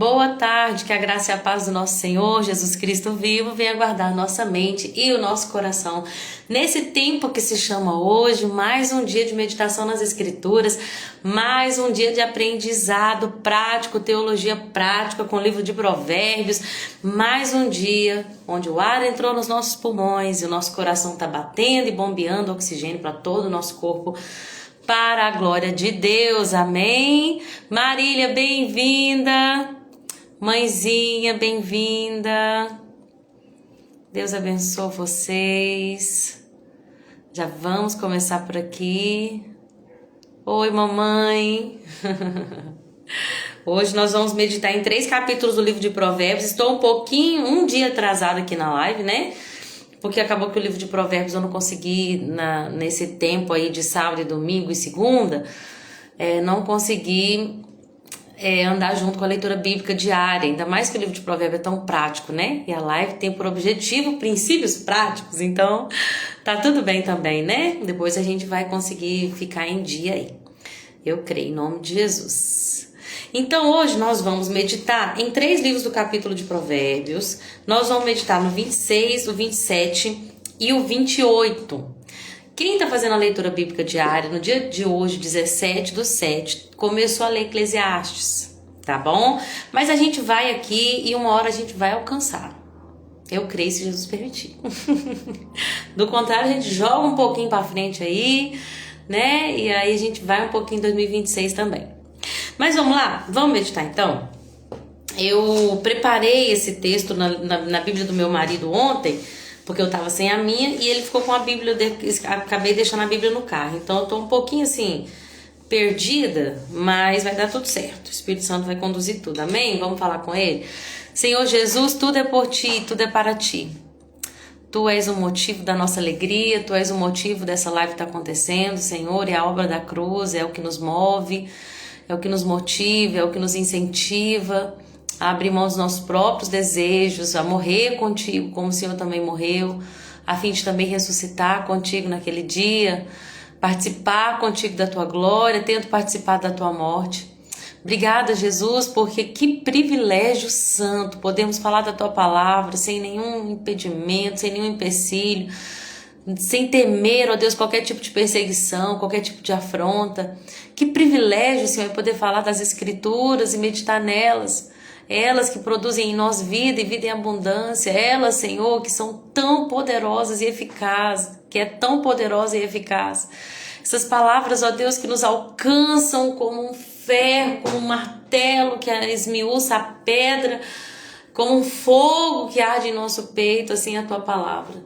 Boa tarde, que a graça e a paz do nosso Senhor Jesus Cristo vivo venha guardar nossa mente e o nosso coração. Nesse tempo que se chama hoje, mais um dia de meditação nas Escrituras, mais um dia de aprendizado prático, teologia prática com o livro de Provérbios, mais um dia onde o ar entrou nos nossos pulmões e o nosso coração está batendo e bombeando oxigênio para todo o nosso corpo, para a glória de Deus, amém? Marília, bem-vinda! Mãezinha, bem-vinda. Deus abençoe vocês. Já vamos começar por aqui. Oi, mamãe. Hoje nós vamos meditar em 3 capítulos do livro de Provérbios. Estou um dia atrasado aqui na live, né? Porque acabou que o livro de Provérbios eu não consegui, nesse tempo aí de sábado e domingo e segunda, não consegui andar junto com a leitura bíblica diária, ainda mais que o livro de Provérbios é tão prático, né? E a live tem por objetivo princípios práticos, então tá tudo bem também, né? Depois a gente vai conseguir ficar em dia aí. Eu creio em nome de Jesus. Então hoje nós vamos meditar em 3 livros do capítulo de Provérbios. Nós vamos meditar no 26, o 27 e o 28. Quem está fazendo a leitura bíblica diária, no dia de hoje, 17/7, começou a ler Eclesiastes, tá bom? Mas a gente vai aqui e uma hora a gente vai alcançar. Eu creio, se Jesus permitir. Do contrário, a gente joga um pouquinho para frente aí, né? E aí a gente vai um pouquinho em 2026 também. Mas vamos lá? Vamos meditar então? Eu preparei esse texto na Bíblia do meu marido ontem, porque eu tava sem a minha e ele ficou com a Bíblia, acabei deixando a Bíblia no carro. Então eu tô um pouquinho assim, perdida, mas vai dar tudo certo. O Espírito Santo vai conduzir tudo, amém? Vamos falar com ele? Senhor Jesus, tudo é por ti, tudo é para ti. Tu és o motivo da nossa alegria, tu és o motivo dessa live que tá acontecendo, Senhor, e a obra da cruz é o que nos move, é o que nos motiva, é o que nos incentiva a abrir mão dos nossos próprios desejos, a morrer contigo, como o Senhor também morreu, a fim de também ressuscitar contigo naquele dia, participar contigo da tua glória, tendo participado da tua morte. Obrigada, Jesus, porque que privilégio santo, podemos falar da tua palavra sem nenhum impedimento, sem nenhum empecilho, sem temer, ó Deus, qualquer tipo de perseguição, qualquer tipo de afronta. Que privilégio, Senhor, poder falar das Escrituras e meditar nelas. Elas que produzem em nós vida e vida em abundância. Elas, Senhor, que são tão poderosas e eficazes, que é tão poderosa e eficaz. Essas palavras, ó Deus, que nos alcançam como um ferro, como um martelo que esmiuça a pedra, como um fogo que arde em nosso peito, assim a tua palavra.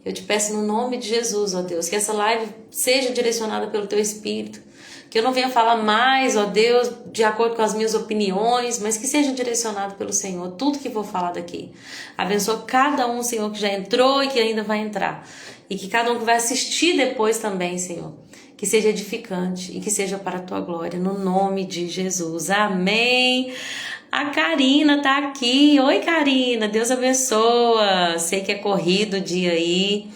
Eu te peço no nome de Jesus, ó Deus, que essa live seja direcionada pelo teu Espírito. Que eu não venha falar mais, ó Deus, de acordo com as minhas opiniões, mas que seja direcionado pelo Senhor, tudo que vou falar daqui. Abençoa cada um, Senhor, que já entrou e que ainda vai entrar. E que cada um que vai assistir depois também, Senhor, que seja edificante e que seja para a tua glória, no nome de Jesus. Amém. A Karina tá aqui. Oi, Karina, Deus abençoa. Sei que é corrido o dia aí,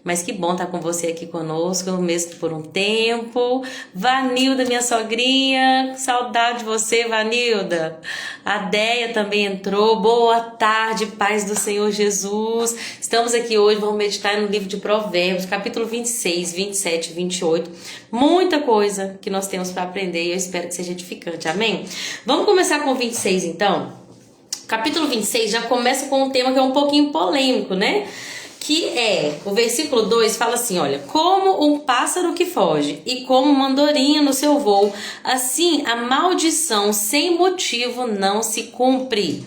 mas que bom estar com você aqui conosco, mesmo por um tempo. Vanilda, minha sogrinha, saudade de você, Vanilda. A Deia também entrou. Boa tarde, paz do Senhor Jesus. Estamos aqui hoje, vamos meditar no livro de Provérbios, capítulo 26, 27 e 28. Muita coisa que nós temos para aprender e eu espero que seja edificante, amém? Vamos começar com o 26, então. Capítulo 26 já começa com um tema que é um pouquinho polêmico, né? Que o versículo 2 fala assim, olha, como um pássaro que foge e como uma andorinha no seu voo, assim a maldição sem motivo não se cumpre,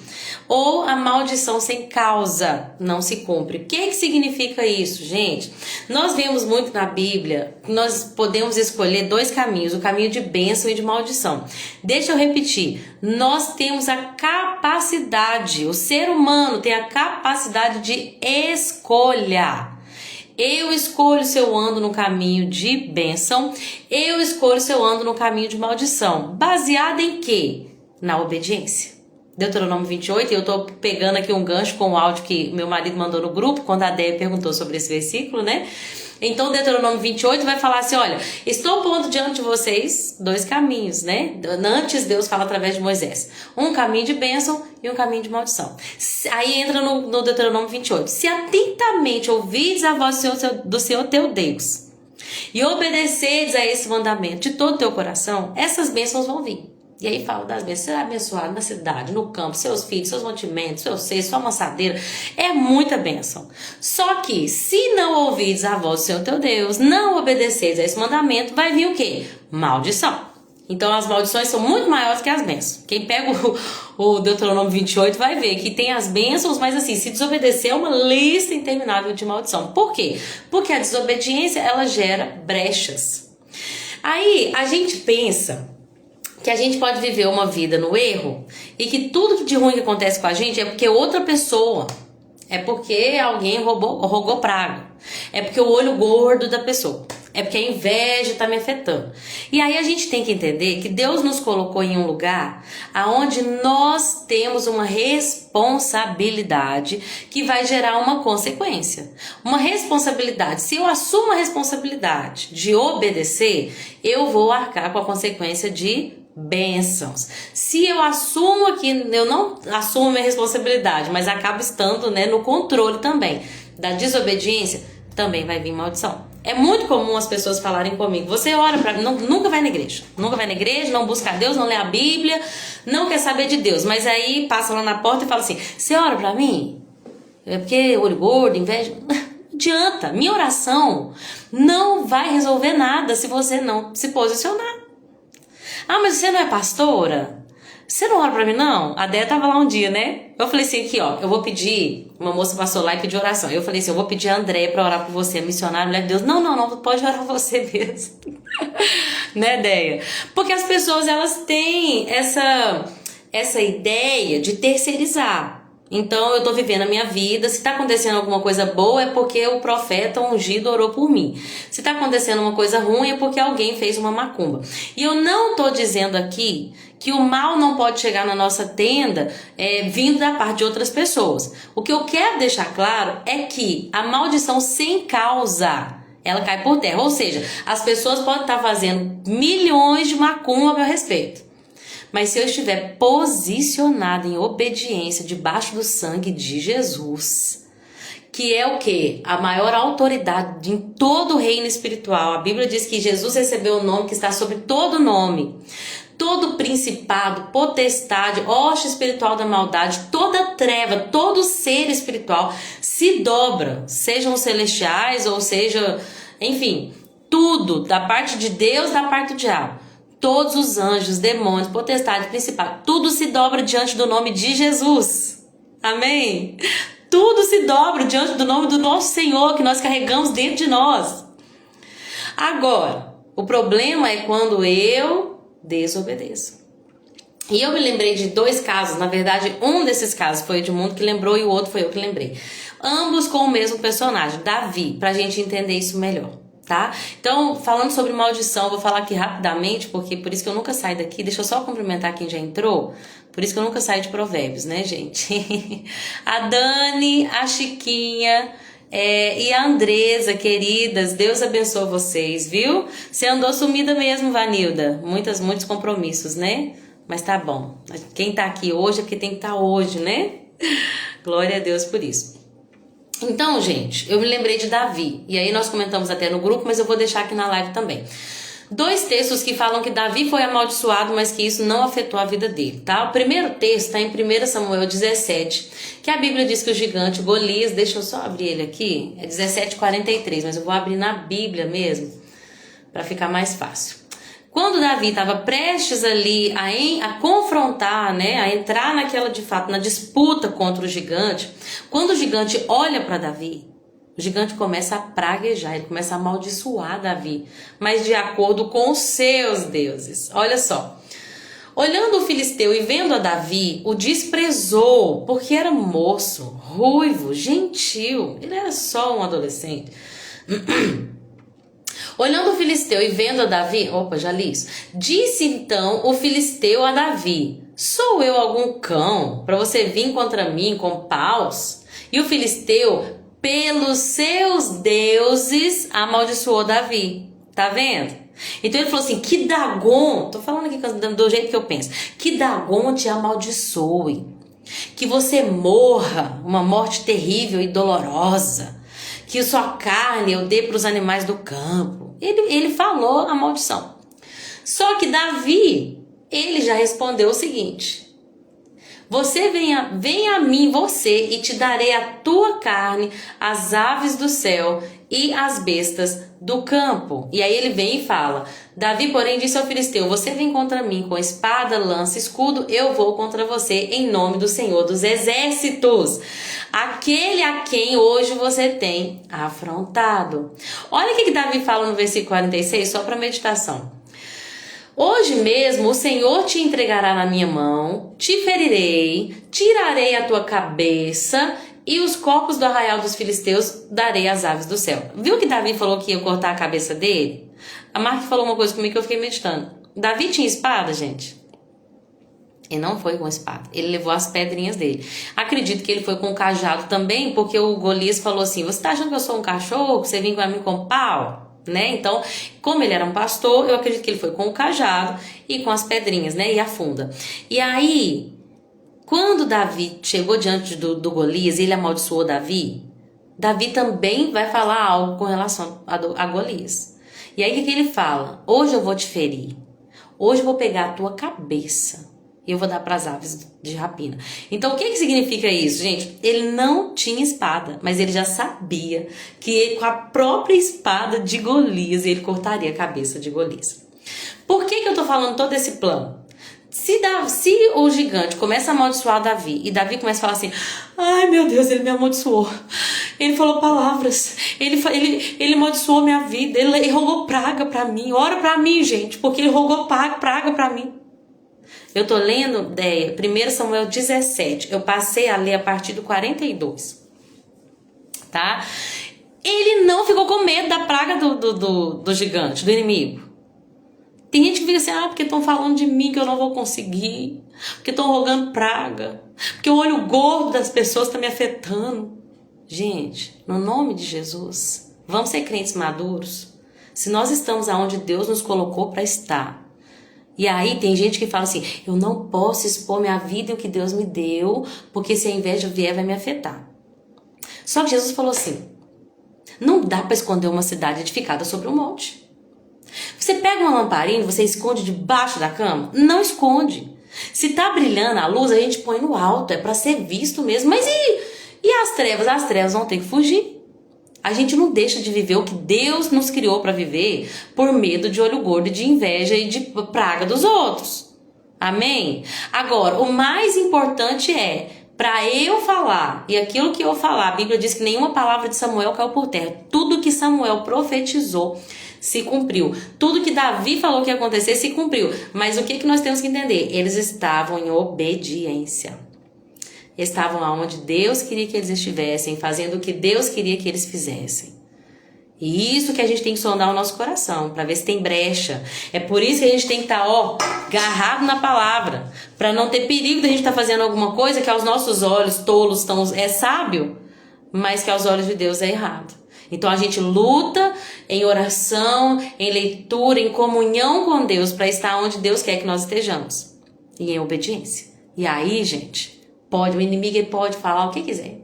ou a maldição sem causa não se cumpre. O que significa isso, gente? Nós vemos muito na Bíblia, nós podemos escolher 2 caminhos, o caminho de bênção e de maldição. Deixa eu repetir, nós temos a capacidade, o ser humano tem a capacidade de escolha. Eu escolho se eu ando no caminho de bênção, eu escolho se eu ando no caminho de maldição. Baseada em quê? Na obediência. Deuteronômio 28, e eu tô pegando aqui um gancho com o áudio que meu marido mandou no grupo, quando a Déia perguntou sobre esse versículo, né? Então, Deuteronômio 28 vai falar assim, olha, estou pondo diante de vocês dois caminhos, né? Antes Deus fala através de Moisés. Um caminho de bênção e um caminho de maldição. Aí entra no Deuteronômio 28. Se atentamente ouvides a voz do Senhor teu Deus e obedeceres a esse mandamento de todo o teu coração, essas bênçãos vão vir. E aí fala das bênçãos, será abençoado na cidade, no campo, seus filhos, seus mantimentos, seus seios, sua amassadeira. É muita bênção. Só que, se não ouvides a voz do Senhor teu Deus, não obedeceres a esse mandamento, vai vir o quê? Maldição. Então as maldições são muito maiores que as bênçãos. Quem pega o Deuteronômio 28 vai ver que tem as bênçãos, mas assim, se desobedecer é uma lista interminável de maldição. Por quê? Porque a desobediência, ela gera brechas. Aí a gente pensa que a gente pode viver uma vida no erro e que tudo de ruim que acontece com a gente é porque outra pessoa, é porque alguém rogou praga, é porque o olho gordo da pessoa, é porque a inveja está me afetando. E aí a gente tem que entender que Deus nos colocou em um lugar aonde nós temos uma responsabilidade que vai gerar uma consequência. Uma responsabilidade. Se eu assumo a responsabilidade de obedecer, eu vou arcar com a consequência de bênçãos. Se eu assumo que eu não assumo minha responsabilidade, mas acabo estando, né, no controle também da desobediência, também vai vir maldição. É muito comum as pessoas falarem comigo, você ora pra mim, nunca vai na igreja, não busca a Deus, não lê a Bíblia, não quer saber de Deus, mas aí passa lá na porta e fala assim, você ora pra mim? É porque olho gordo, inveja... Não adianta, minha oração não vai resolver nada se você não se posicionar. Ah, mas você não é pastora? Você não ora pra mim, não? A Déia tava lá um dia, né? Eu falei assim, aqui, ó, eu vou pedir... Uma moça passou lá e pediu oração. Eu falei assim, eu vou pedir a Andréia pra orar por você, missionária, mulher de Deus. Não, pode orar por você mesmo. Né, Déia? Porque as pessoas, elas têm essa ideia de terceirizar. Então, eu tô vivendo a minha vida. Se tá acontecendo alguma coisa boa, é porque o profeta ungido orou por mim. Se tá acontecendo uma coisa ruim, é porque alguém fez uma macumba. E eu não tô dizendo aqui que o mal não pode chegar na nossa tenda vindo da parte de outras pessoas. O que eu quero deixar claro é que a maldição sem causa, ela cai por terra. Ou seja, as pessoas podem estar fazendo milhões de macumba a meu respeito. Mas se eu estiver posicionado em obediência debaixo do sangue de Jesus, que é o quê? A maior autoridade em todo o reino espiritual. A Bíblia diz que Jesus recebeu o nome que está sobre todo nome. Todo principado, potestade, hoste espiritual da maldade, toda treva, todo ser espiritual se dobra, sejam celestiais ou seja, enfim, tudo da parte de Deus, da parte do diabo. Todos os anjos, demônios, potestade, principado, tudo se dobra diante do nome de Jesus. Amém? Tudo se dobra diante do nome do nosso Senhor, que nós carregamos dentro de nós. Agora, o problema é quando eu desobedeço. E eu me lembrei de dois casos, na verdade, um desses casos foi o Edmundo que lembrou e o outro foi eu que lembrei. Ambos com o mesmo personagem, Davi, pra gente entender isso melhor. Tá? Então, falando sobre maldição, vou falar aqui rapidamente, porque por isso que eu nunca saio daqui. Deixa eu só cumprimentar quem já entrou. Por isso que eu nunca saio de Provérbios, né, gente? A Dani, a Chiquinha e a Andresa, queridas, Deus abençoe vocês, viu? Você andou sumida mesmo, Vanilda. Muitos compromissos, né? Mas tá bom. Quem tá aqui hoje é porque tem que estar hoje, né? Glória a Deus por isso. Então, gente, eu me lembrei de Davi. E aí nós comentamos até no grupo, mas eu vou deixar aqui na live também. Dois textos que falam que Davi foi amaldiçoado, mas que isso não afetou a vida dele, tá? O primeiro texto está em 1 Samuel 17, que a Bíblia diz que o gigante Golias, deixa eu só abrir ele aqui, é 17:43, mas eu vou abrir na Bíblia mesmo, para ficar mais fácil. Quando Davi estava prestes ali a confrontar, né, a entrar naquela, de fato, na disputa contra o gigante, quando o gigante olha para Davi, o gigante começa a praguejar, ele começa a amaldiçoar Davi, mas de acordo com os seus deuses. Olha só, olhando o filisteu e vendo a Davi, o desprezou, porque era moço, ruivo, gentil, ele era só um adolescente. Olhando o filisteu e vendo a Davi, opa, já li isso. Disse então o filisteu a Davi: Sou eu algum cão para você vir contra mim com paus? E o filisteu, pelos seus deuses, amaldiçoou Davi. Tá vendo? Então ele falou assim, que Dagon, tô falando aqui do jeito que eu penso, que Dagon te amaldiçoe, que você morra uma morte terrível e dolorosa, que a sua carne eu dê para os animais do campo. Ele falou a maldição. Só que Davi, ele já respondeu o seguinte, você venha a mim, você, e te darei a tua carne, as aves do céu e as bestas do campo. E aí ele vem e fala, Davi, porém, disse ao filisteu, você vem contra mim com espada, lança, escudo, eu vou contra você em nome do Senhor dos Exércitos, aquele a quem hoje você tem afrontado. Olha o que Davi fala no versículo 46, só para meditação. Hoje mesmo o Senhor te entregará na minha mão, te ferirei, tirarei a tua cabeça e os corpos do arraial dos filisteus darei às aves do céu. Viu que Davi falou que ia cortar a cabeça dele? A Mark falou uma coisa comigo que eu fiquei meditando. Davi tinha espada, gente? Ele não foi com espada, ele levou as pedrinhas dele. Acredito que ele foi com o cajado também, porque o Golias falou assim, você tá achando que eu sou um cachorro, que você vem pra mim com pau? Né? Então, como ele era um pastor, eu acredito que ele foi com o cajado e com as pedrinhas, né? E a funda. E aí, quando Davi chegou diante do Golias e ele amaldiçoou Davi, Davi também vai falar algo com relação a Golias. E aí o que ele fala? Hoje eu vou te ferir. Hoje eu vou pegar a tua cabeça e eu vou dar para as aves de rapina. Então, o que significa isso, gente? Ele não tinha espada, mas ele já sabia que ele, com a própria espada de Golias, ele cortaria a cabeça de Golias. Por que eu tô falando todo esse plano? Se o gigante começa a amaldiçoar Davi, e Davi começa a falar assim, ai meu Deus, ele me amaldiçoou, ele falou palavras, ele amaldiçoou minha vida, ele rogou praga pra mim, ora pra mim, gente, porque ele rogou praga pra mim. Eu tô lendo 1 Samuel 17, eu passei a ler a partir do 42, tá? Ele não ficou com medo da praga do gigante, do inimigo. Tem gente que fica assim, porque estão falando de mim que eu não vou conseguir, porque estão rogando praga, porque o olho gordo das pessoas está me afetando. Gente, no nome de Jesus, vamos ser crentes maduros. Se nós estamos aonde Deus nos colocou para estar, e aí tem gente que fala assim, eu não posso expor minha vida e o que Deus me deu, porque se a inveja vier vai me afetar. Só que Jesus falou assim, não dá para esconder uma cidade edificada sobre um monte. Você pega uma lamparina e você esconde debaixo da cama? Não esconde. Se tá brilhando a luz, a gente põe no alto, é para ser visto mesmo. Mas e as trevas? As trevas vão ter que fugir. A gente não deixa de viver o que Deus nos criou para viver por medo de olho gordo, de inveja e de praga dos outros. Amém? Agora, o mais importante é, para eu falar, e aquilo que eu falar, a Bíblia diz que nenhuma palavra de Samuel caiu por terra. Tudo que Samuel profetizou se cumpriu. Tudo que Davi falou que ia acontecer se cumpriu. Mas o que nós temos que entender? Eles estavam em obediência. Estavam aonde Deus queria que eles estivessem, fazendo o que Deus queria que eles fizessem. E isso que a gente tem que sondar o nosso coração, para ver se tem brecha. É por isso que a gente tem que estar, agarrado na palavra, para não ter perigo de a gente estar fazendo alguma coisa que aos nossos olhos tolos é sábio, mas que aos olhos de Deus é errado. Então a gente luta em oração, em leitura, em comunhão com Deus, para estar onde Deus quer que nós estejamos. E em obediência. E aí, gente, o inimigo ele pode falar o que quiser.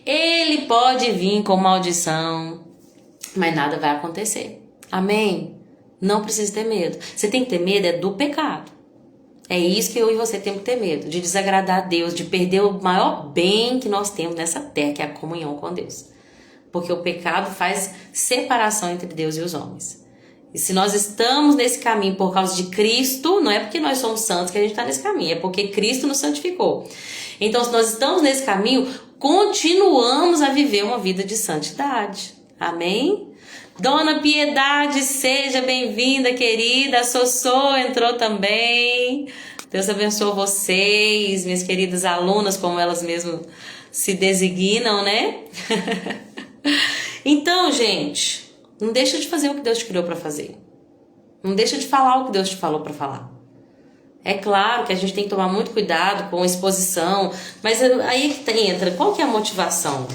Ele pode vir com maldição, mas nada vai acontecer. Amém? Não precisa ter medo. Você tem que ter medo do pecado. É isso que eu e você temos que ter medo. De desagradar a Deus, de perder o maior bem que nós temos nessa terra, que é a comunhão com Deus. Porque o pecado faz separação entre Deus e os homens. E se nós estamos nesse caminho por causa de Cristo, não é porque nós somos santos que a gente está nesse caminho, é porque Cristo nos santificou. Então, se nós estamos nesse caminho, continuamos a viver uma vida de santidade. Amém? Dona Piedade, seja bem-vinda, querida. A Sossô entrou também. Deus abençoe vocês, minhas queridas alunas, como elas mesmas se designam, né? Então, gente, não deixa de fazer o que Deus te criou para fazer. Não deixa de falar o que Deus te falou para falar. É claro que a gente tem que tomar muito cuidado com a exposição, mas aí que entra, qual que é a motivação?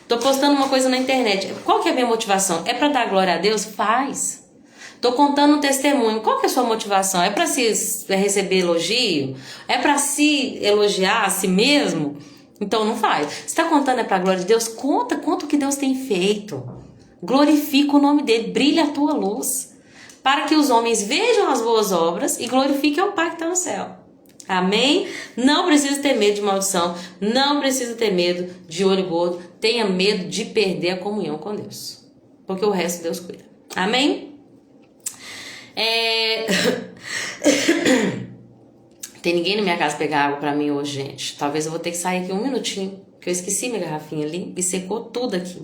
Tô postando uma coisa na internet, qual que é a minha motivação? É para dar glória a Deus? Faz. Tô contando um testemunho, qual que é a sua motivação? É para se receber elogio? É para se elogiar a si mesmo? Então não faz. Se tá contando é para a glória de Deus, conta o que Deus tem feito. Glorifica o nome dele, brilha a tua luz, para que os homens vejam as boas obras e glorifiquem ao Pai que está no céu. Amém? Não precisa ter medo de maldição, não precisa ter medo de olho gordo, tenha medo de perder a comunhão com Deus, porque o resto Deus cuida. Amém? Tem ninguém na minha casa pegar água pra mim hoje, gente. Talvez eu vou ter que sair aqui um minutinho, que eu esqueci minha garrafinha ali e secou tudo aqui.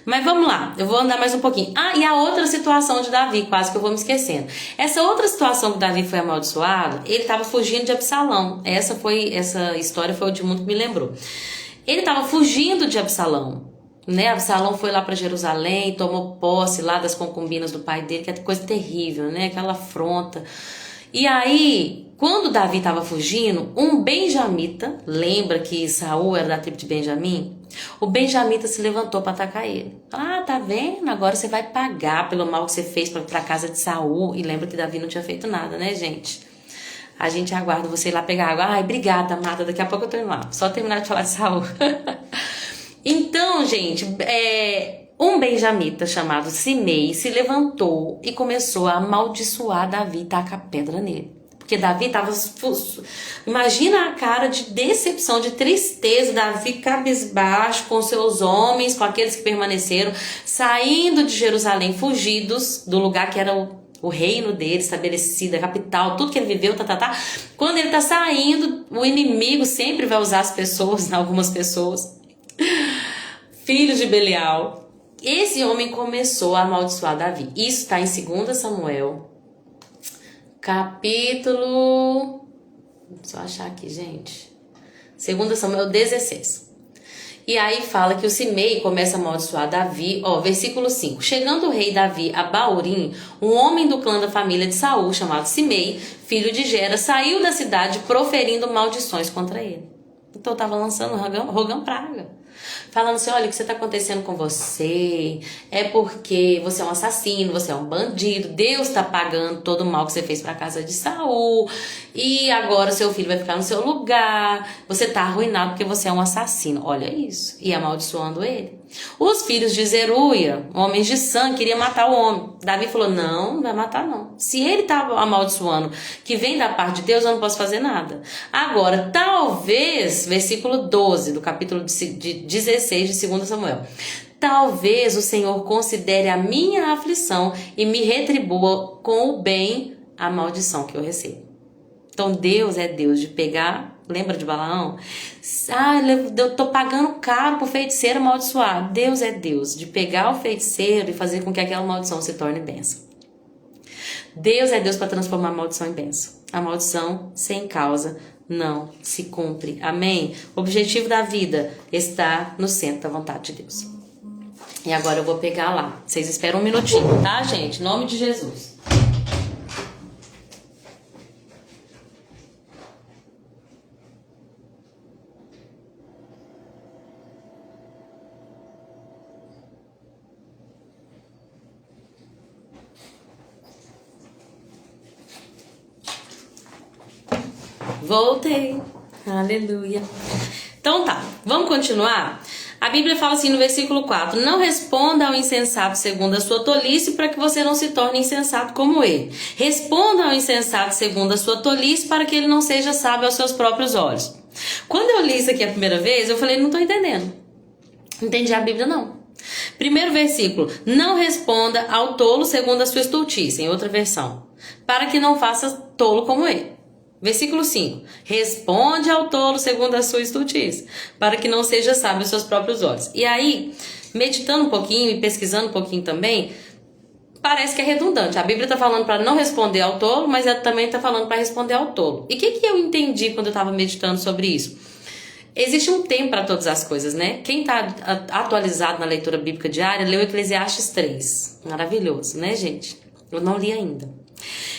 Mas vamos lá, eu vou andar mais um pouquinho. E a outra situação de Davi, quase que eu vou me esquecendo. Essa outra situação que Davi foi amaldiçoado, ele estava fugindo de Absalão. Essa história foi o de muito que me lembrou. Ele estava fugindo de Absalão, né? Absalão foi lá para Jerusalém, tomou posse lá das concubinas do pai dele, que é coisa terrível, né? Aquela afronta. E aí, quando Davi estava fugindo, um benjamita, lembra que Saul era da tribo de Benjamim? O benjamita se levantou para atacar ele. Tá vendo? Agora você vai pagar pelo mal que você fez para a casa de Saul. E lembra que Davi não tinha feito nada, né, gente? A gente aguarda você ir lá pegar água. Obrigada, amada. Daqui a pouco eu tô indo lá. Só terminar de falar de Saul. Então, gente, um benjamita chamado Simei se levantou e começou a amaldiçoar Davi e tacar pedra nele. Porque Davi estava... Imagina a cara de decepção, de tristeza. Davi cabisbaixo com seus homens, com aqueles que permaneceram, saindo de Jerusalém, fugidos do lugar que era o reino dele, estabelecido, a capital, tudo que ele viveu, Quando ele está saindo, o inimigo sempre vai usar as pessoas, algumas pessoas, filhos de Belial. Esse homem começou a amaldiçoar Davi. Isso está em 2 Samuel, capítulo... Só achar aqui, gente. 2 Samuel 16. E aí fala que o Simei começa a amaldiçoar Davi. Versículo 5. Chegando o rei Davi a Baorim, um homem do clã da família de Saul, chamado Simei, filho de Gera, saiu da cidade proferindo maldições contra ele. Então estava lançando rogão praga. Falando assim, olha, o que está acontecendo com você é porque você é um assassino, você é um bandido, Deus está pagando todo o mal que você fez para a casa de Saul, e agora seu filho vai ficar no seu lugar, você está arruinado porque você é um assassino. Olha isso, e amaldiçoando ele. Os filhos de Zeruia, homens de sangue, queriam matar o homem. Davi falou, não vai matar não. Se ele está amaldiçoando, que vem da parte de Deus, eu não posso fazer nada. Agora, talvez, versículo 12 do capítulo 16 de 2 Samuel. Talvez o Senhor considere a minha aflição e me retribua com o bem a maldição que eu recebo. Então Deus é Deus de pegar, lembra de Balaão? Eu tô pagando caro pro feiticeiro amaldiçoar. Deus é Deus de pegar o feiticeiro e fazer com que aquela maldição se torne bênção. Deus é Deus para transformar a maldição em bênção. A maldição sem causa não se cumpre. Amém? O objetivo da vida está no centro da vontade de Deus. E agora eu vou pegar lá. Vocês esperam um minutinho, tá, gente? Em nome de Jesus. Voltei. Aleluia. Então tá, vamos continuar? A Bíblia fala assim no versículo 4: não responda ao insensato segundo a sua tolice, para que você não se torne insensato como ele. Responda ao insensato segundo a sua tolice, para que ele não seja sábio aos seus próprios olhos. Quando eu li isso aqui a primeira vez, eu falei, não tô entendendo. Não entendi a Bíblia, não. Primeiro versículo: não responda ao tolo segundo a sua estultice, em outra versão, para que não faça tolo como ele. Versículo 5. Responde ao tolo segundo a sua estultice, para que não seja sábio aos seus próprios olhos. E aí, meditando um pouquinho e pesquisando um pouquinho também, parece que é redundante. A Bíblia está falando para não responder ao tolo, mas ela também está falando para responder ao tolo. E o que eu entendi quando eu estava meditando sobre isso? Existe um tempo para todas as coisas, né? Quem está atualizado na leitura bíblica diária, leu Eclesiastes 3. Maravilhoso, né, gente? Eu não li ainda.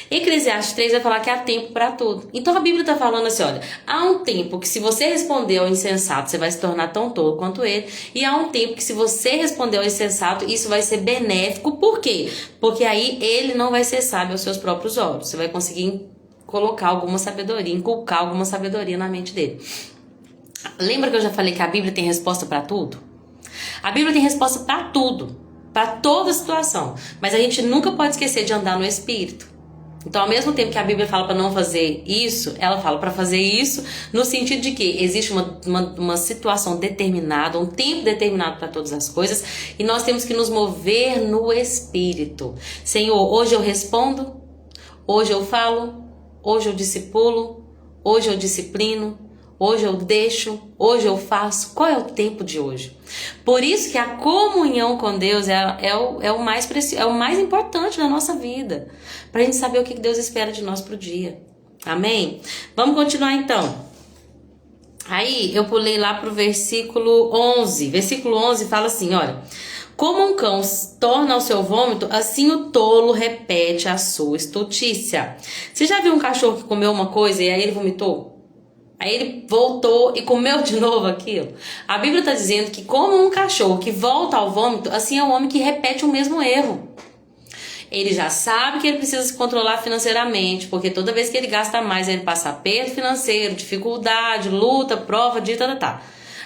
Eclesiastes 3 vai falar que há tempo para tudo. Então a Bíblia está falando assim, olha, há um tempo que se você responder ao insensato, você vai se tornar tão tolo quanto ele. E há um tempo que se você responder ao insensato, isso vai ser benéfico. Por quê? Porque aí ele não vai ser sábio aos seus próprios olhos. Você vai conseguir colocar alguma sabedoria, inculcar alguma sabedoria na mente dele. Lembra que eu já falei que a Bíblia tem resposta para tudo? A Bíblia tem resposta para tudo, para toda situação. Mas a gente nunca pode esquecer de andar no Espírito. Então, ao mesmo tempo que a Bíblia fala para não fazer isso, ela fala para fazer isso no sentido de que existe uma situação determinada, um tempo determinado para todas as coisas, e nós temos que nos mover no Espírito. Senhor, hoje eu respondo, hoje eu falo, hoje eu discipulo, hoje eu disciplino, hoje eu deixo, hoje eu faço. Qual é o tempo de hoje? Por isso que a comunhão com Deus é o mais precioso, é o mais importante na nossa vida, para a gente saber o que Deus espera de nós pro dia. Amém? Vamos continuar então. Aí eu pulei lá pro versículo 11. Versículo 11 fala assim, olha: como um cão torna ao seu vômito, assim o tolo repete a sua estultícia. Você já viu um cachorro que comeu uma coisa e aí ele vomitou? Aí ele voltou e comeu de novo aquilo. A Bíblia está dizendo que como um cachorro que volta ao vômito, assim é um homem que repete o mesmo erro. Ele já sabe que ele precisa se controlar financeiramente, porque toda vez que ele gasta mais, ele passa aperto financeiro, dificuldade, luta, prova, tá.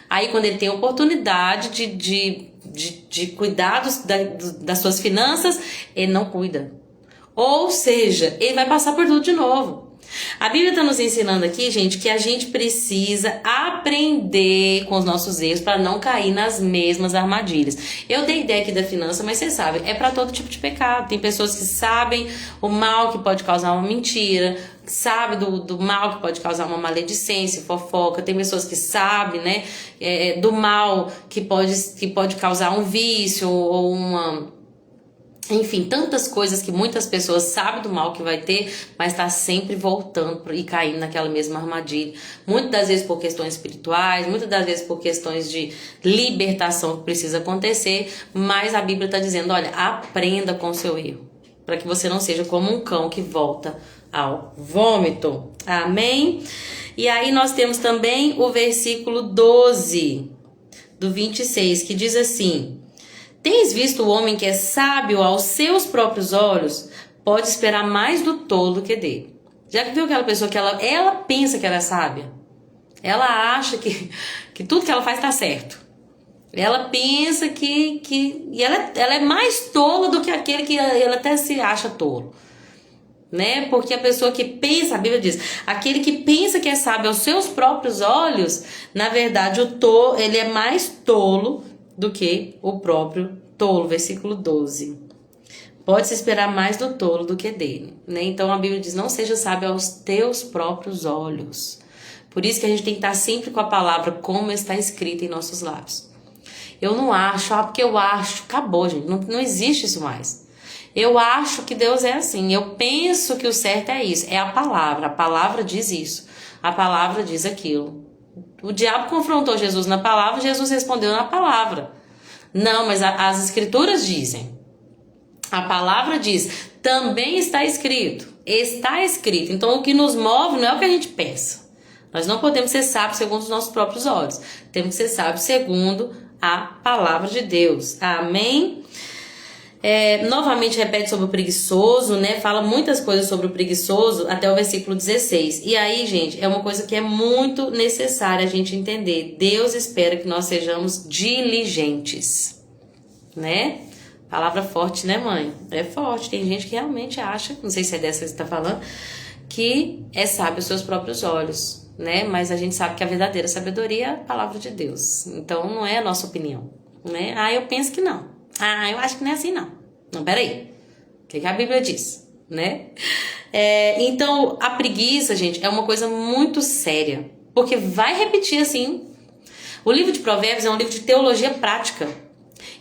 Aí quando ele tem a oportunidade de cuidar das suas finanças, ele não cuida. Ou seja, ele vai passar por tudo de novo. A Bíblia está nos ensinando aqui, gente, que a gente precisa aprender com os nossos erros para não cair nas mesmas armadilhas. Eu dei ideia aqui da finança, mas vocês sabem, é para todo tipo de pecado. Tem pessoas que sabem o mal que pode causar uma mentira, sabe do mal que pode causar uma maledicência, fofoca. Tem pessoas que sabem, né, do mal que pode causar um vício ou uma... Enfim, tantas coisas que muitas pessoas sabem do mal que vai ter, mas está sempre voltando e caindo naquela mesma armadilha. Muitas das vezes por questões espirituais, muitas das vezes por questões de libertação que precisa acontecer, mas a Bíblia está dizendo, olha, aprenda com o seu erro, para que você não seja como um cão que volta ao vômito. Amém? E aí nós temos também o versículo 12 do 26, que diz assim: tens visto o homem que é sábio aos seus próprios olhos? Pode esperar mais do tolo do que dele. Já viu aquela pessoa que ela pensa que ela é sábia? Ela acha que tudo que ela faz está certo. Ela pensa e ela é mais tola do que aquele que ela até se acha tolo. Né? Porque a pessoa que pensa, a Bíblia diz, aquele que pensa que é sábio aos seus próprios olhos, na verdade ele é mais tolo do que o próprio tolo, versículo 12. Pode-se esperar mais do tolo do que dele, né? Então a Bíblia diz, não seja sábio aos teus próprios olhos. Por isso que a gente tem que estar sempre com a palavra como está escrita em nossos lábios. Eu não acho, porque eu acho, acabou, gente, não existe isso mais. Eu acho que Deus é assim, eu penso que o certo é isso, é a palavra diz isso, a palavra diz aquilo. O diabo confrontou Jesus na palavra, Jesus respondeu na palavra. Não, mas as escrituras dizem. A palavra diz, também está escrito. Está escrito. Então o que nos move não é o que a gente pensa. Nós não podemos ser sábios segundo os nossos próprios olhos. Temos que ser sábios segundo a palavra de Deus. Amém? Novamente repete sobre o preguiçoso, né? Fala muitas coisas sobre o preguiçoso até o versículo 16. E aí, gente, é uma coisa que é muito necessária a gente entender. Deus espera que nós sejamos diligentes, né? Palavra forte, né, mãe? É forte. Tem gente que realmente acha, não sei se é dessa que você está falando, que é sábio aos seus próprios olhos, né? Mas a gente sabe que a verdadeira sabedoria é a palavra de Deus. Então não é a nossa opinião, né? Eu penso que não. Eu acho que não é assim, não. Não, peraí. O que a Bíblia diz, né? Então, a preguiça, gente, é uma coisa muito séria. Porque vai repetir assim. O livro de Provérbios é um livro de teologia prática.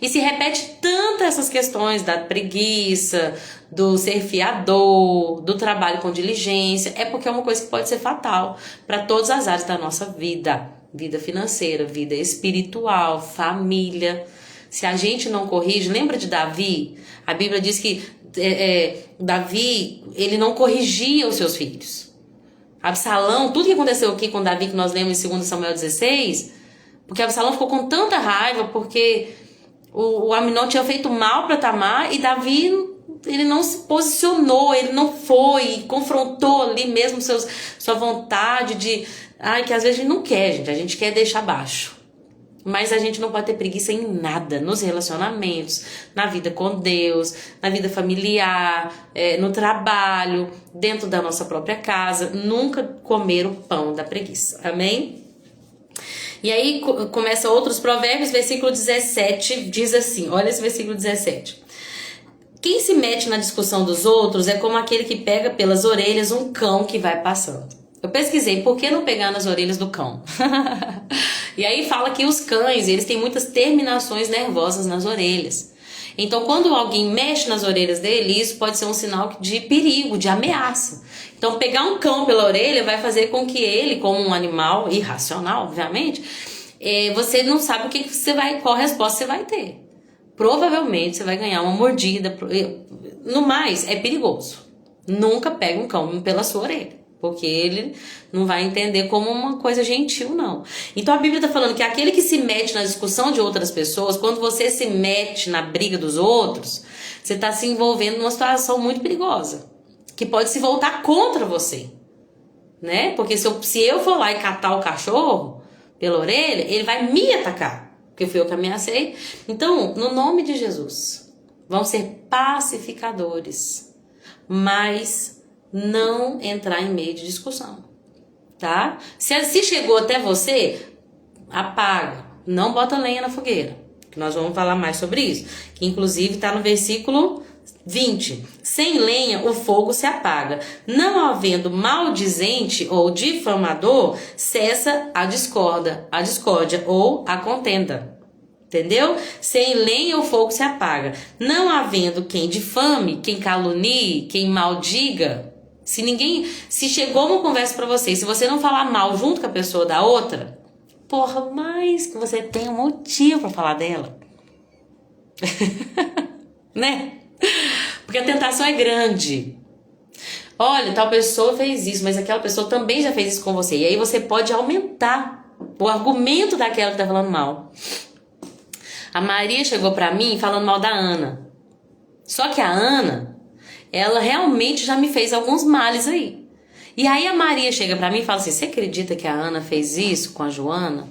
E se repete tanto essas questões da preguiça, do ser fiador, do trabalho com diligência. É porque é uma coisa que pode ser fatal para todas as áreas da nossa vida. Vida financeira, vida espiritual, família. Se a gente não corrige, lembra de Davi? A Bíblia diz que Davi, ele não corrigia os seus filhos. Absalão, tudo que aconteceu aqui com Davi, que nós lemos em 2 Samuel 16, porque Absalão ficou com tanta raiva, porque o Aminon tinha feito mal para Tamar, e Davi, ele não se posicionou, ele não foi, confrontou ali mesmo sua vontade de... que às vezes a gente não quer, a gente quer deixar baixo. Mas a gente não pode ter preguiça em nada, nos relacionamentos, na vida com Deus, na vida familiar, no trabalho, dentro da nossa própria casa. Nunca comer o pão da preguiça, amém? E aí começa outros provérbios, versículo 17, diz assim, olha esse versículo 17. Quem se mete na discussão dos outros é como aquele que pega pelas orelhas um cão que vai passando. Eu pesquisei, por que não pegar nas orelhas do cão? E aí fala que os cães, eles têm muitas terminações nervosas nas orelhas. Então, quando alguém mexe nas orelhas dele, isso pode ser um sinal de perigo, de ameaça. Então, pegar um cão pela orelha vai fazer com que ele, como um animal irracional, obviamente, você não sabe qual resposta você vai ter. Provavelmente você vai ganhar uma mordida. No mais, é perigoso. Nunca pega um cão pela sua orelha, porque ele não vai entender como uma coisa gentil, não. Então a Bíblia está falando que aquele que se mete na discussão de outras pessoas, quando você se mete na briga dos outros, você está se envolvendo numa situação muito perigosa, que pode se voltar contra você, né? Porque se eu for lá e catar o cachorro pela orelha, ele vai me atacar, porque fui eu que ameacei. Então, no nome de Jesus, vamos ser pacificadores, mas não entrar em meio de discussão, tá? Se chegou até você, apaga, não bota lenha na fogueira, que nós vamos falar mais sobre isso, que inclusive está no versículo 20. Sem lenha o fogo se apaga, não havendo maldizente ou difamador, cessa a discórdia ou a contenda. Entendeu? Sem lenha o fogo se apaga, não havendo quem difame, quem calunie, quem maldiga. Se chegou uma conversa pra você, se você não falar mal junto com a pessoa da outra, mais que você tenha um motivo pra falar dela. Né? Porque a tentação é grande. Olha, tal pessoa fez isso, mas aquela pessoa também já fez isso com você. E aí você pode aumentar o argumento daquela que tá falando mal. A Maria chegou pra mim falando mal da Ana. Só que a Ana, ela realmente já me fez alguns males aí. E aí a Maria chega pra mim e fala assim, você acredita que a Ana fez isso com a Joana?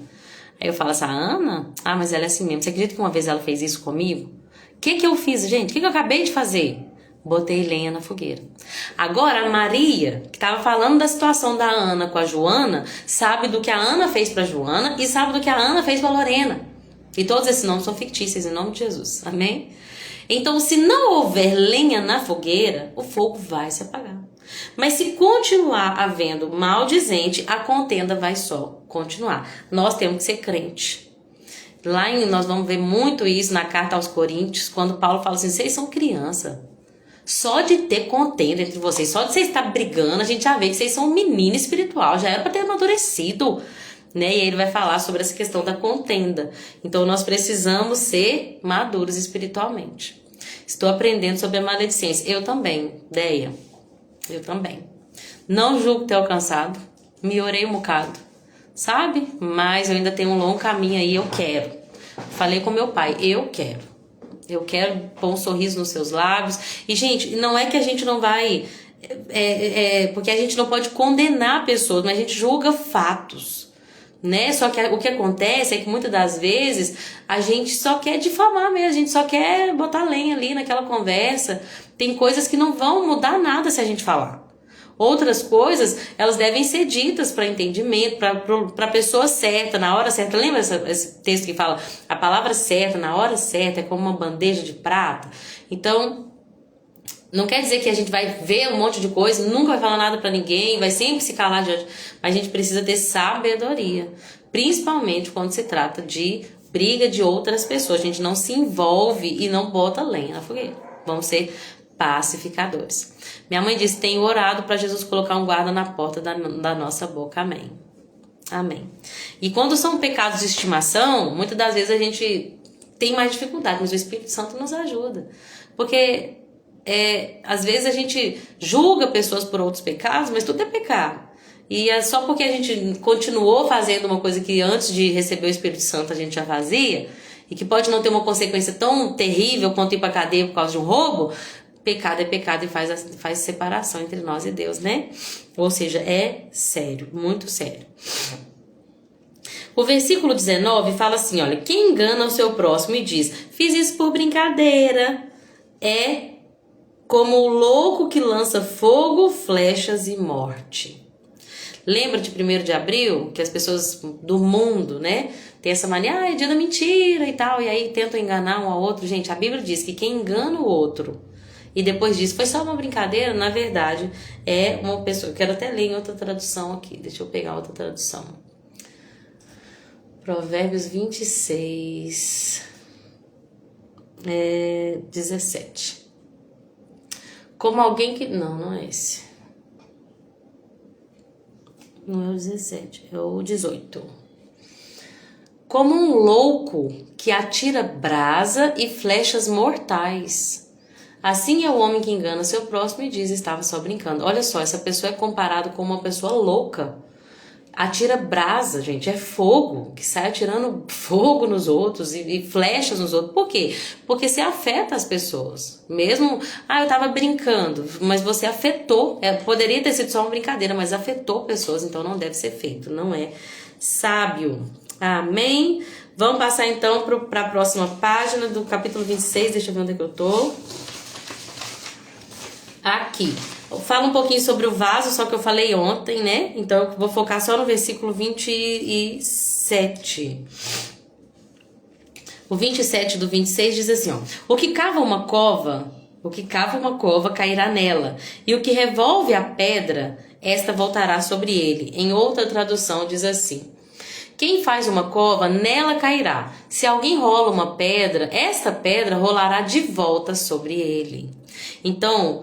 Aí eu falo assim, a Ana? Mas ela é assim mesmo. Você acredita que uma vez ela fez isso comigo? O que eu fiz, gente? O que eu acabei de fazer? Botei lenha na fogueira. Agora a Maria, que estava falando da situação da Ana com a Joana, sabe do que a Ana fez pra Joana e sabe do que a Ana fez pra Lorena. E todos esses nomes são fictícios, em nome de Jesus. Amém? Então, se não houver lenha na fogueira, o fogo vai se apagar. Mas se continuar havendo maldizente, a contenda vai só continuar. Nós temos que ser crente. Nós vamos ver muito isso na carta aos Coríntios, quando Paulo fala assim, vocês são criança. Só de ter contenda entre vocês, só de vocês estar brigando, a gente já vê que vocês são um menino espiritual, já era para ter amadurecido. Né? E aí ele vai falar sobre essa questão da contenda. Então nós precisamos ser maduros espiritualmente. Estou aprendendo sobre a maledicência. Eu também, Deia. Eu também. Não julgo ter alcançado. Me orei um bocado. Sabe? Mas eu ainda tenho um longo caminho aí. Eu quero. Falei com meu pai. Eu quero. Eu quero pôr um sorriso nos seus lábios. E, gente, não é que a gente não vai... porque a gente não pode condenar pessoas, mas a gente julga fatos. Né? Só que o que acontece é que muitas das vezes a gente só quer difamar mesmo, a gente só quer botar lenha ali naquela conversa. Tem coisas que não vão mudar nada se a gente falar. Outras coisas, elas devem ser ditas para entendimento, para a pessoa certa, na hora certa. Lembra esse texto que fala a palavra certa, na hora certa, é como uma bandeja de prata? Então, não quer dizer que a gente vai ver um monte de coisa, nunca vai falar nada pra ninguém, vai sempre se calar diante. Mas a gente precisa ter sabedoria, principalmente quando se trata de briga de outras pessoas. A gente não se envolve e não bota lenha na fogueira. Vamos ser pacificadores. Minha mãe disse, tenho orado para Jesus colocar um guarda na porta da nossa boca. Amém. Amém. E quando são pecados de estimação, muitas das vezes a gente tem mais dificuldade, mas o Espírito Santo nos ajuda. Porque às vezes a gente julga pessoas por outros pecados, mas tudo é pecado. E é só porque a gente continuou fazendo uma coisa que antes de receber o Espírito Santo a gente já fazia, e que pode não ter uma consequência tão terrível quanto ir pra cadeia por causa de um roubo, pecado é pecado e faz separação entre nós e Deus, né? Ou seja, é sério, muito sério. O versículo 19 fala assim, olha, quem engana o seu próximo e diz, fiz isso por brincadeira, é como o louco que lança fogo, flechas e morte. Lembra de 1º de abril, que as pessoas do mundo, né, tem essa mania, é dia da mentira e tal, e aí tentam enganar um ao outro. Gente, a Bíblia diz que quem engana o outro e depois diz, foi só uma brincadeira, na verdade, é uma pessoa, quero até ler em outra tradução aqui, deixa eu pegar outra tradução. Provérbios 26, 17. Como alguém que... Não é esse. Não é o 17, é o 18. Como um louco que atira brasa e flechas mortais. Assim é o homem que engana seu próximo e diz, estava só brincando. Olha só, essa pessoa é comparada com uma pessoa louca. Atira brasa, gente, é fogo, que sai atirando fogo nos outros e flechas nos outros. Por quê? Porque você afeta as pessoas. Mesmo, eu tava brincando, mas você afetou. Poderia ter sido só uma brincadeira, mas afetou pessoas, então não deve ser feito, não é sábio. Amém? Vamos passar então para a próxima página do capítulo 26, deixa eu ver onde é que eu tô. Aqui. Fala um pouquinho sobre o vaso, só que eu falei ontem, né? Então eu vou focar só no versículo 27. O 27 do 26 diz assim, ó. O que cava uma cova cairá nela, e o que revolve a pedra, esta voltará sobre ele. Em outra tradução diz assim: quem faz uma cova, nela cairá. Se alguém rola uma pedra, esta pedra rolará de volta sobre ele. Então,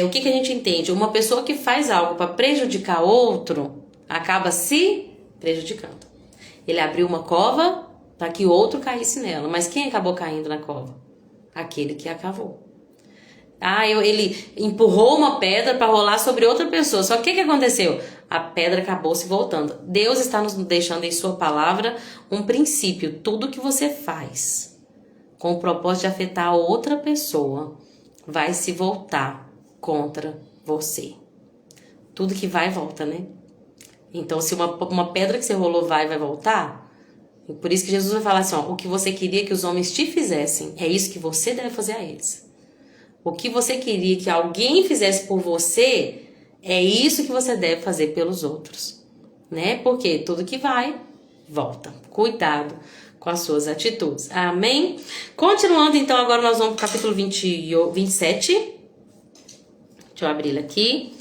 o que a gente entende? Uma pessoa que faz algo para prejudicar outro, acaba se prejudicando. Ele abriu uma cova para que outro caísse nela. Mas quem acabou caindo na cova? Aquele que a cavou. Ele empurrou uma pedra para rolar sobre outra pessoa. Só que o que aconteceu? A pedra acabou se voltando. Deus está nos deixando em sua palavra um princípio. Tudo que você faz com o propósito de afetar a outra pessoa vai se voltar contra você. Tudo que vai, volta, né? Então, se uma pedra que você rolou vai voltar, por isso que Jesus vai falar assim, ó, o que você queria que os homens te fizessem, é isso que você deve fazer a eles. O que você queria que alguém fizesse por você, é isso que você deve fazer pelos outros, né? Porque tudo que vai, volta. Cuidado com as suas atitudes. Amém? Continuando, então, agora nós vamos para o capítulo 27. Deixa eu abrir ele aqui.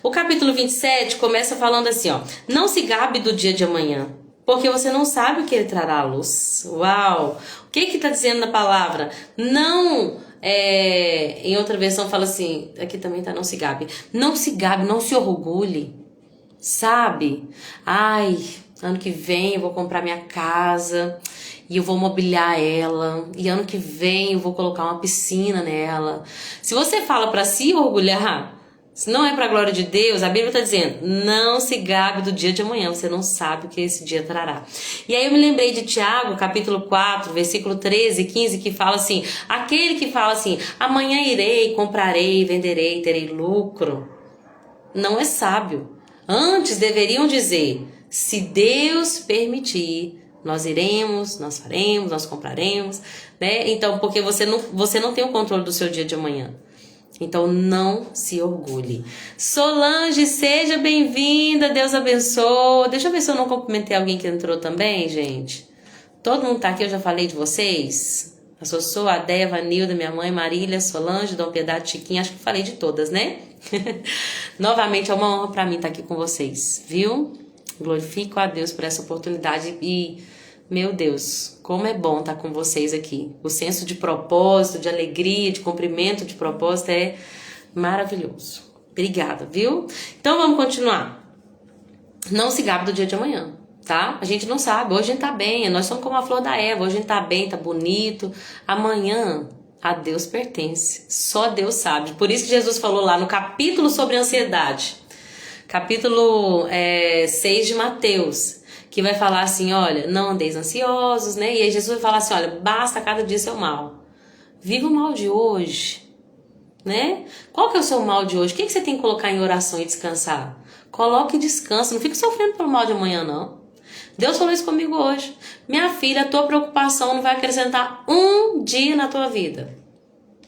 O capítulo 27 começa falando assim, ó. Não se gabe do dia de amanhã, porque você não sabe o que ele trará à luz. Uau! O que tá dizendo na palavra? Não... em outra versão fala assim, aqui também tá, não se gabe, não se orgulhe, sabe? Ano que vem eu vou comprar minha casa e eu vou mobiliar ela, e ano que vem eu vou colocar uma piscina nela. Se você fala para se orgulhar, se não é para a glória de Deus, a Bíblia está dizendo, não se gabe do dia de amanhã, você não sabe o que esse dia trará. E aí eu me lembrei de Tiago, capítulo 4, versículo 13 e 15, que fala assim, aquele que fala assim, amanhã irei, comprarei, venderei, terei lucro, não é sábio. Antes deveriam dizer, se Deus permitir, nós iremos, nós faremos, nós compraremos, né? Então, porque você não tem o controle do seu dia de amanhã. Então, não se orgulhe. Solange, seja bem-vinda, Deus abençoe. Deixa eu ver se eu não cumprimentei alguém que entrou também, gente. Todo mundo tá aqui, eu já falei de vocês. A Sossô, a Déia, a Vanilda, minha mãe, Marília, Solange, Dom Piedade, Chiquinha, acho que falei de todas, né? Novamente, é uma honra pra mim estar aqui com vocês, viu? Glorifico a Deus por essa oportunidade e... meu Deus, como é bom estar com vocês aqui. O senso de propósito, de alegria, de cumprimento de propósito é maravilhoso. Obrigada, viu? Então vamos continuar. Não se gabe do dia de amanhã, tá? A gente não sabe. Hoje a gente tá bem, nós somos como a flor da Eva. Hoje a gente tá bem, tá bonito. Amanhã a Deus pertence. Só Deus sabe. Por isso que Jesus falou lá no capítulo sobre ansiedade, capítulo 6 de Mateus, que vai falar assim, olha, não andeis ansiosos, né? E aí Jesus vai falar assim, olha, basta cada dia seu mal. Viva o mal de hoje, né? Qual que é o seu mal de hoje? O que você tem que colocar em oração e descansar? Coloque e descansa. Não fique sofrendo pelo mal de amanhã, não. Deus falou isso comigo hoje. Minha filha, a tua preocupação não vai acrescentar um dia na tua vida.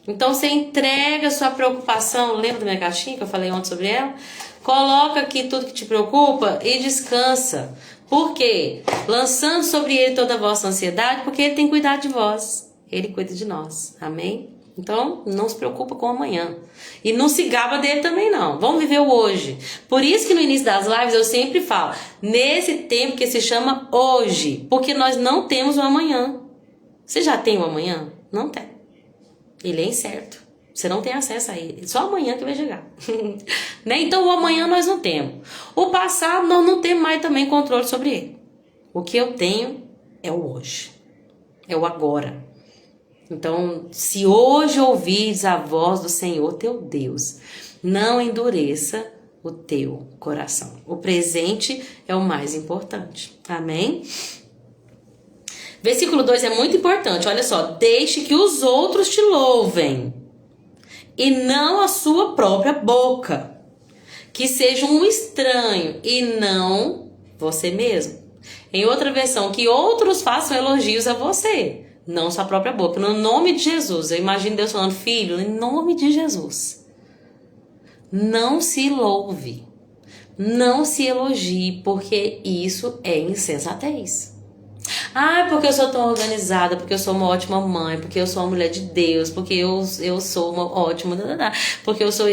Então você entrega a sua preocupação. Lembra da minha caixinha que eu falei ontem sobre ela? Coloca aqui tudo que te preocupa e descansa. Por quê? Lançando sobre ele toda a vossa ansiedade, porque ele tem cuidado de vós. Ele cuida de nós. Amém? Então, não se preocupa com o amanhã. E não se gaba dele também, não. Vamos viver o hoje. Por isso que no início das lives eu sempre falo, nesse tempo que se chama hoje, porque nós não temos o amanhã. Você já tem o amanhã? Não tem. Ele é incerto. Você não tem acesso a ele. Só amanhã que vai chegar. Né? Então, o amanhã nós não temos. O passado nós não temos mais também controle sobre ele. O que eu tenho é o hoje. É o agora. Então, se hoje ouvires a voz do Senhor teu Deus, não endureça o teu coração. O presente é o mais importante. Amém? Versículo 2 é muito importante. Olha só. Deixe que os outros te louvem, e não a sua própria boca. Que seja um estranho e não você mesmo. Em outra versão, que outros façam elogios a você, não sua própria boca. No nome de Jesus. Eu imagino Deus falando, filho, em nome de Jesus, não se louve, não se elogie, porque isso é insensatez. Ah, porque eu sou tão organizada, porque eu sou uma ótima mãe, porque eu sou uma mulher de Deus, porque eu sou uma ótima... Porque eu sou...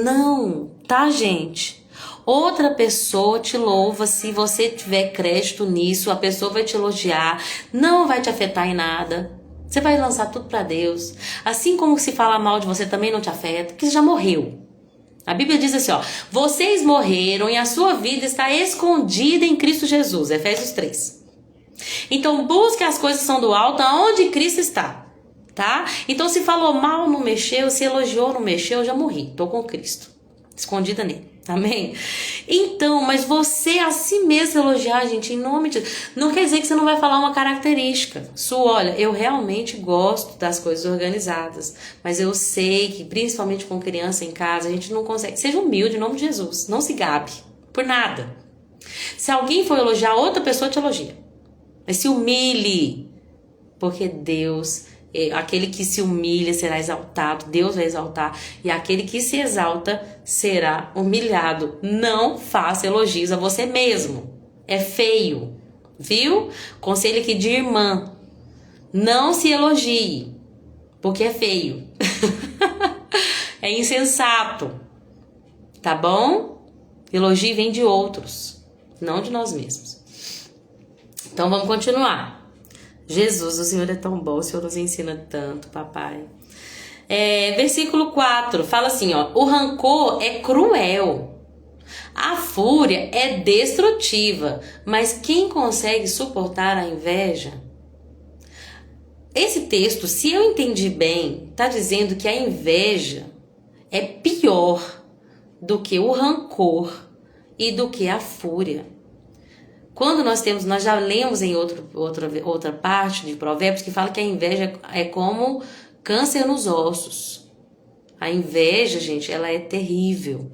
Não, tá, gente? Outra pessoa te louva, se você tiver crédito nisso, a pessoa vai te elogiar, não vai te afetar em nada. Você vai lançar tudo pra Deus. Assim como se fala mal de você também não te afeta, porque você já morreu. A Bíblia diz assim, ó, vocês morreram e a sua vida está escondida em Cristo Jesus, Efésios 3. Então busque as coisas que são do alto, aonde Cristo está, tá? Então se falou mal, não mexeu, se elogiou, não mexeu, eu já morri, tô com Cristo, escondida nele. Amém? Então, mas você a si mesmo elogiar, gente, em nome de Deus, não quer dizer que você não vai falar uma característica sua. Olha, eu realmente gosto das coisas organizadas, mas eu sei que, principalmente com criança em casa, a gente não consegue. Seja humilde em nome de Jesus, não se gabe por nada. Se alguém for elogiar, outra pessoa te elogia, mas se humilhe, porque Deus... Aquele que se humilha será exaltado, Deus vai exaltar, e aquele que se exalta será humilhado. Não faça elogios a você mesmo, é feio, viu? Conselho aqui de irmã, não se elogie, porque é feio, é insensato, tá bom? Elogio vem de outros, não de nós mesmos. Então vamos continuar. Jesus, o Senhor é tão bom, o Senhor nos ensina tanto, papai. Versículo 4, fala assim, ó, o rancor é cruel, a fúria é destrutiva, mas quem consegue suportar a inveja? Esse texto, se eu entendi bem, tá dizendo que a inveja é pior do que o rancor e do que a fúria. Quando nós já lemos em outra parte de Provérbios que fala que a inveja é como câncer nos ossos. A inveja, gente, ela é terrível.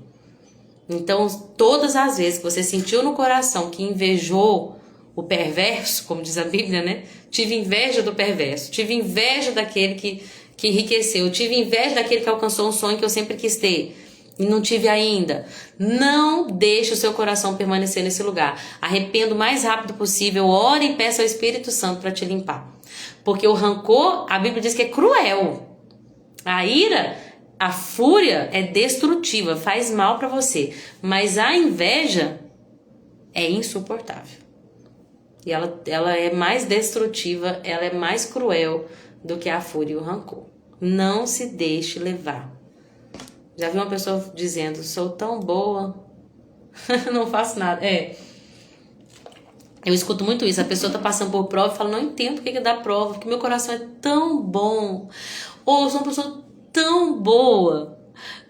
Então, todas as vezes que você sentiu no coração que invejou o perverso, como diz a Bíblia, né? Tive inveja do perverso, tive inveja daquele que enriqueceu, tive inveja daquele que alcançou um sonho que eu sempre quis ter e não tive ainda. Não deixe o seu coração permanecer nesse lugar. Arrependa o mais rápido possível, ore e peça ao Espírito Santo para te limpar. Porque o rancor, a Bíblia diz que é cruel. A ira, a fúria é destrutiva, faz mal para você. Mas a inveja é insuportável. E ela é mais destrutiva, ela é mais cruel do que a fúria e o rancor. Não se deixe levar. Já vi uma pessoa dizendo, sou tão boa, não faço nada. Eu escuto muito isso. A pessoa tá passando por prova e fala, não entendo por que dá prova, porque meu coração é tão bom. Ou eu sou uma pessoa tão boa.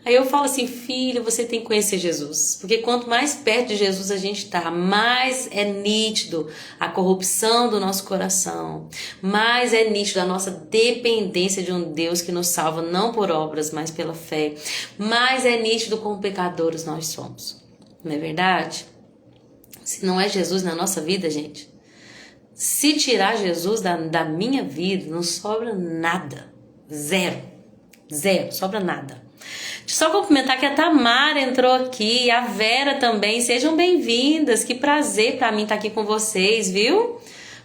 Aí eu falo assim, filho, você tem que conhecer Jesus. Porque quanto mais perto de Jesus a gente tá, mais é nítido a corrupção do nosso coração. Mais é nítido a nossa dependência de um Deus que nos salva, não por obras, mas pela fé. Mais é nítido como pecadores nós somos. Não é verdade? Se não é Jesus na nossa vida, gente, se tirar Jesus da minha vida, não sobra nada. Zero. Zero, sobra nada. Deixa eu só cumprimentar que a Tamara entrou aqui, a Vera também. Sejam bem-vindas. Que prazer pra mim estar aqui com vocês, viu?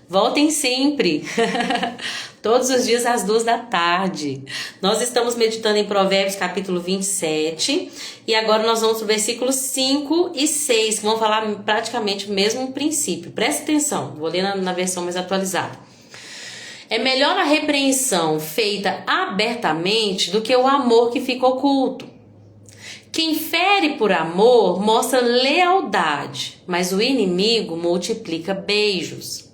Voltem sempre. Todos os dias às 14h. Nós estamos meditando em Provérbios capítulo 27. E agora nós vamos para o versículos 5 e 6, que vão falar praticamente o mesmo princípio. Presta atenção, vou ler na versão mais atualizada. É melhor a repreensão feita abertamente do que o amor que fica oculto. Quem fere por amor mostra lealdade, mas o inimigo multiplica beijos.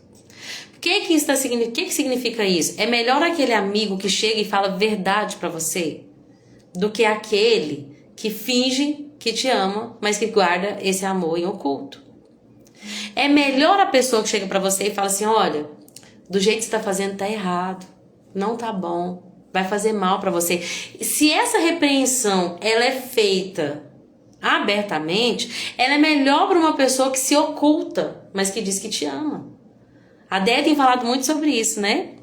O que significa isso? É melhor aquele amigo que chega e fala verdade para você do que aquele que finge que te ama, mas que guarda esse amor em oculto. É melhor a pessoa que chega para você e fala assim, olha, do jeito que você tá fazendo tá errado, não tá bom, vai fazer mal para você. Se essa repreensão ela é feita abertamente, ela é melhor para uma pessoa que se oculta, mas que diz que te ama. A Déia tem falado muito sobre isso, né?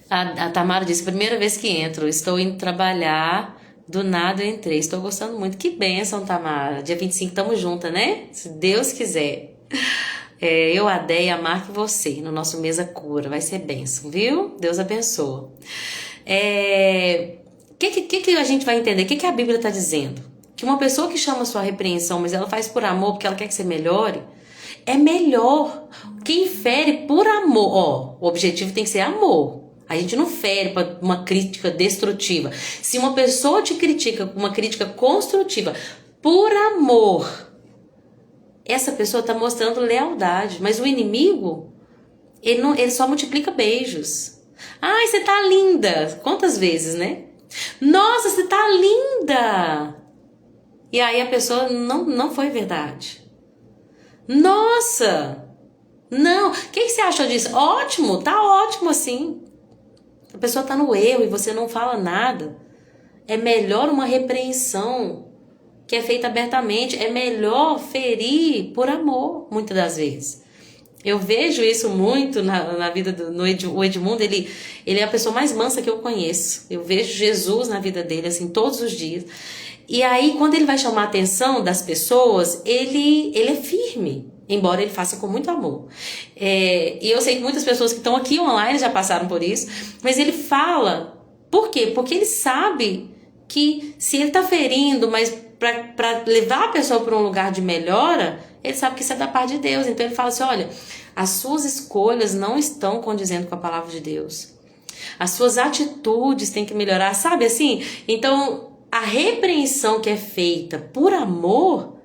A Tamara disse, primeira vez que entro, estou indo trabalhar, do nada eu entrei, estou gostando muito. Que bênção, Tamara. Dia 25 estamos juntas, né? Se Deus quiser. Eu, a Déia, a Marca e você, no nosso Mesa Cura. Vai ser bênção, viu? Deus abençoa. Que a gente vai entender? O que a Bíblia está dizendo? Que uma pessoa que chama a sua repreensão, mas ela faz por amor, porque ela quer que você melhore, é melhor. Quem fere por amor, o objetivo tem que ser amor. A gente não fere para uma crítica destrutiva. Se uma pessoa te critica com uma crítica construtiva por amor, essa pessoa está mostrando lealdade. Mas o inimigo, ele só multiplica beijos. Ai, você tá linda. Quantas vezes, né? Nossa, você tá linda. E aí a pessoa não foi verdade. Nossa, não. O que você achou disso? Ótimo, tá ótimo assim. A pessoa tá no erro e você não fala nada. É melhor uma repreensão que é feita abertamente. É melhor ferir por amor, muitas das vezes. Eu vejo isso muito na vida do Edmundo. Ele é a pessoa mais mansa que eu conheço. Eu vejo Jesus na vida dele, assim, todos os dias. E aí, quando ele vai chamar a atenção das pessoas, ele é firme, embora ele faça com muito amor. E eu sei que muitas pessoas que estão aqui online já passaram por isso, mas ele fala, por quê? Porque ele sabe que se ele está ferindo, mas para levar a pessoa para um lugar de melhora, ele sabe que isso é da parte de Deus. Então ele fala assim, olha, as suas escolhas não estão condizendo com a palavra de Deus. As suas atitudes têm que melhorar, sabe assim? Então, a repreensão que é feita por amor,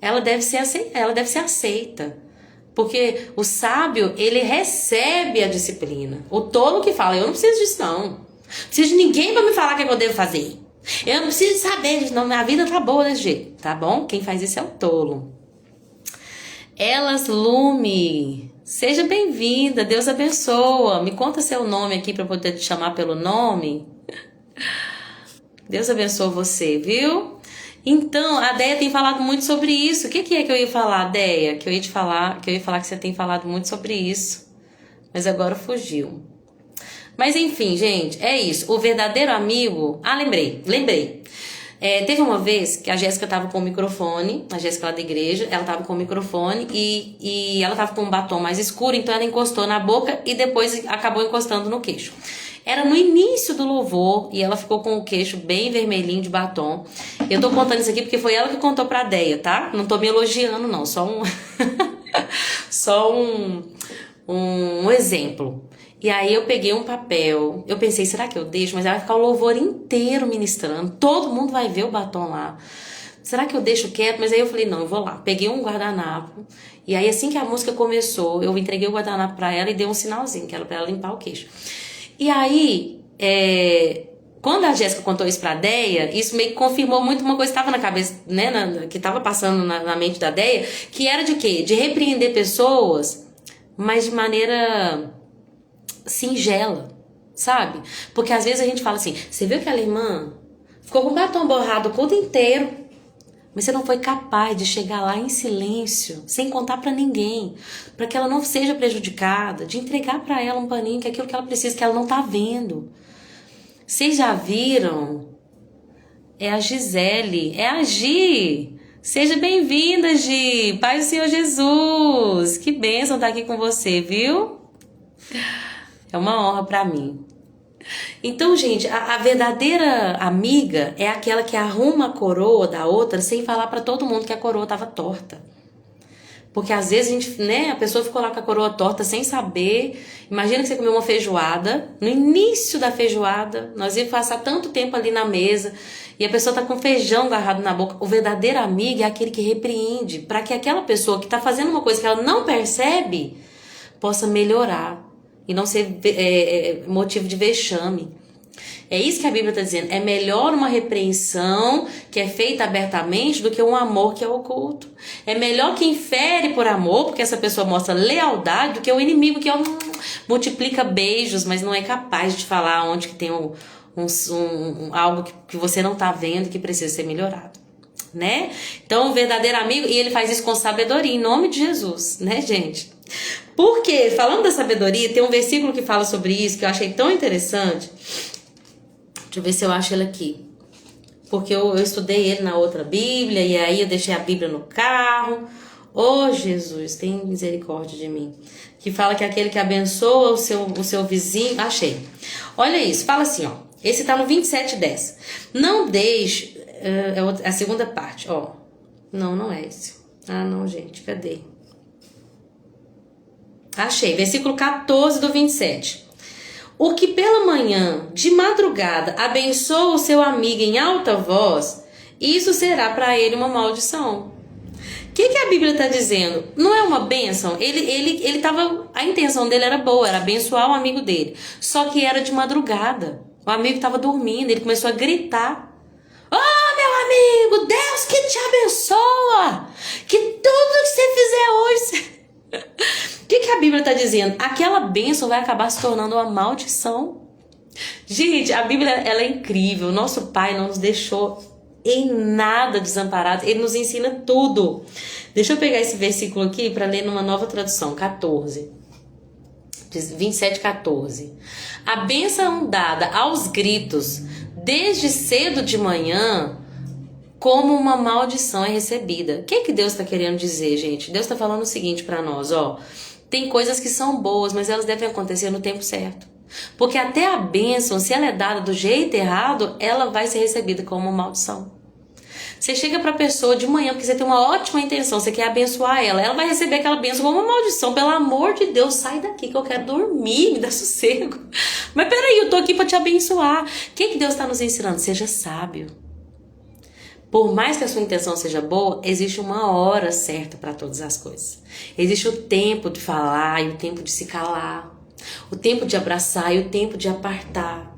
ela deve ser aceita. Porque o sábio, ele recebe a disciplina. O tolo que fala, eu não preciso disso não. Não preciso de ninguém para me falar o que eu devo fazer. Eu não preciso saber disso não, minha vida tá boa desse jeito. Tá bom? Quem faz isso é o tolo. Elas Lume, seja bem-vinda, Deus abençoa. Me conta seu nome aqui para poder te chamar pelo nome. Deus abençoe você, viu? Então, a Déia tem falado muito sobre isso. O que é que eu ia falar, Déia? Que eu ia falar que você tem falado muito sobre isso. Mas agora fugiu. Mas enfim, gente, é isso. O verdadeiro amigo... Ah, lembrei. Teve uma vez que a Jéssica tava com o microfone, a Jéssica lá da igreja, ela tava com o microfone e ela tava com um batom mais escuro, então ela encostou na boca e depois acabou encostando no queixo. Era no início do louvor e ela ficou com o queixo bem vermelhinho de batom. Eu tô contando isso aqui porque foi ela que contou pra Déia, tá? Não tô me elogiando não, só um exemplo. E aí eu peguei um papel, eu pensei, será que eu deixo? Mas ela vai ficar o louvor inteiro ministrando, todo mundo vai ver o batom lá. será que eu deixo quieto? Mas aí eu falei, não, eu vou lá. Peguei um guardanapo. E aí, assim que a música começou, eu entreguei o guardanapo pra ela e dei um sinalzinho, que era pra ela limpar o queixo. E aí, quando a Jéssica contou isso pra Deia, isso meio que confirmou muito uma coisa que estava na cabeça, né, que estava passando na mente da Deia, que era de quê? De repreender pessoas, mas de maneira singela, sabe? Porque às vezes a gente fala assim, você viu aquela irmã? Ficou com batom borrado o culto inteiro, mas você não foi capaz de chegar lá em silêncio, sem contar pra ninguém, pra que ela não seja prejudicada, de entregar pra ela um paninho, que é aquilo que ela precisa, que ela não tá vendo. Vocês já viram? É a Gisele, é a Gi. Seja bem-vinda, Gi. Pai do Senhor Jesus. Que bênção estar aqui com você, viu? É uma honra pra mim. Então, gente, a verdadeira amiga é aquela que arruma a coroa da outra sem falar pra todo mundo que a coroa tava torta. Porque às vezes a gente, né, a pessoa ficou lá com a coroa torta sem saber. Imagina que você comeu uma feijoada, no início da feijoada, nós íamos passar tanto tempo ali na mesa e a pessoa tá com feijão agarrado na boca. O verdadeiro amigo é aquele que repreende, para que aquela pessoa que tá fazendo uma coisa que ela não percebe possa melhorar e não ser motivo de vexame. É isso que a Bíblia está dizendo. É melhor uma repreensão que é feita abertamente do que um amor que é oculto. É melhor quem fere por amor, porque essa pessoa mostra lealdade, do que o inimigo que multiplica beijos, mas não é capaz de falar onde que tem algo que você não está vendo que precisa ser melhorado. Né? Então, o verdadeiro amigo, e ele faz isso com sabedoria, em nome de Jesus, né, gente? Porque, falando da sabedoria, tem um versículo que fala sobre isso, que eu achei tão interessante. Deixa eu ver se eu acho ele aqui. Porque eu estudei ele na outra Bíblia, e aí eu deixei a Bíblia no carro. Oh, Jesus, tem misericórdia de mim. Que fala que aquele que abençoa o seu vizinho... Achei. Olha isso, fala assim, ó. Esse tá no 27:10. Não deixe... É a segunda parte, ó. Não é esse. Ah, não, gente, cadê? Achei, versículo 14 do 27. O que pela manhã, de madrugada, abençoa o seu amigo em alta voz, isso será para ele uma maldição. O que a Bíblia está dizendo? Não é uma bênção? A intenção dele era boa, era abençoar o amigo dele. Só que era de madrugada. O amigo estava dormindo, ele começou a gritar. Oh, meu amigo, Deus que te abençoa! Que tudo que você fizer hoje... O que a Bíblia está dizendo? Aquela bênção vai acabar se tornando uma maldição. Gente, a Bíblia ela é incrível. Nosso Pai não nos deixou em nada desamparado. Ele nos ensina tudo. Deixa eu pegar esse versículo aqui para ler numa nova tradução. 27:14. A bênção dada aos gritos desde cedo de manhã, como uma maldição é recebida. O que Deus está querendo dizer, gente? Deus está falando o seguinte para nós, ó. Tem coisas que são boas, mas elas devem acontecer no tempo certo. Porque até a bênção, se ela é dada do jeito errado, ela vai ser recebida como uma maldição. Você chega pra pessoa de manhã, porque você tem uma ótima intenção, você quer abençoar ela, ela vai receber aquela bênção como uma maldição. Pelo amor de Deus, sai daqui que eu quero dormir, me dá sossego. Mas peraí, eu tô aqui pra te abençoar. O que Deus está nos ensinando? Seja sábio. Por mais que a sua intenção seja boa, existe uma hora certa para todas as coisas. Existe o tempo de falar e o tempo de se calar. O tempo de abraçar e o tempo de apartar.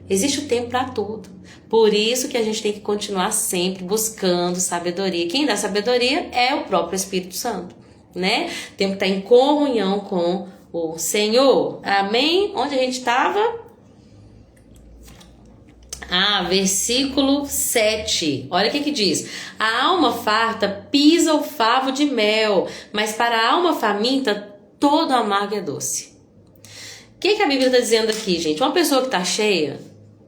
Existe o tempo para tudo. Por isso que a gente tem que continuar sempre buscando sabedoria. Quem dá sabedoria é o próprio Espírito Santo, né? Temos que estar em comunhão com o Senhor. Amém? Onde a gente estava? Versículo 7. Olha o que diz. A alma farta pisa o favo de mel, mas para a alma faminta todo amargo é doce. O que a Bíblia está dizendo aqui, gente? Uma pessoa que está cheia,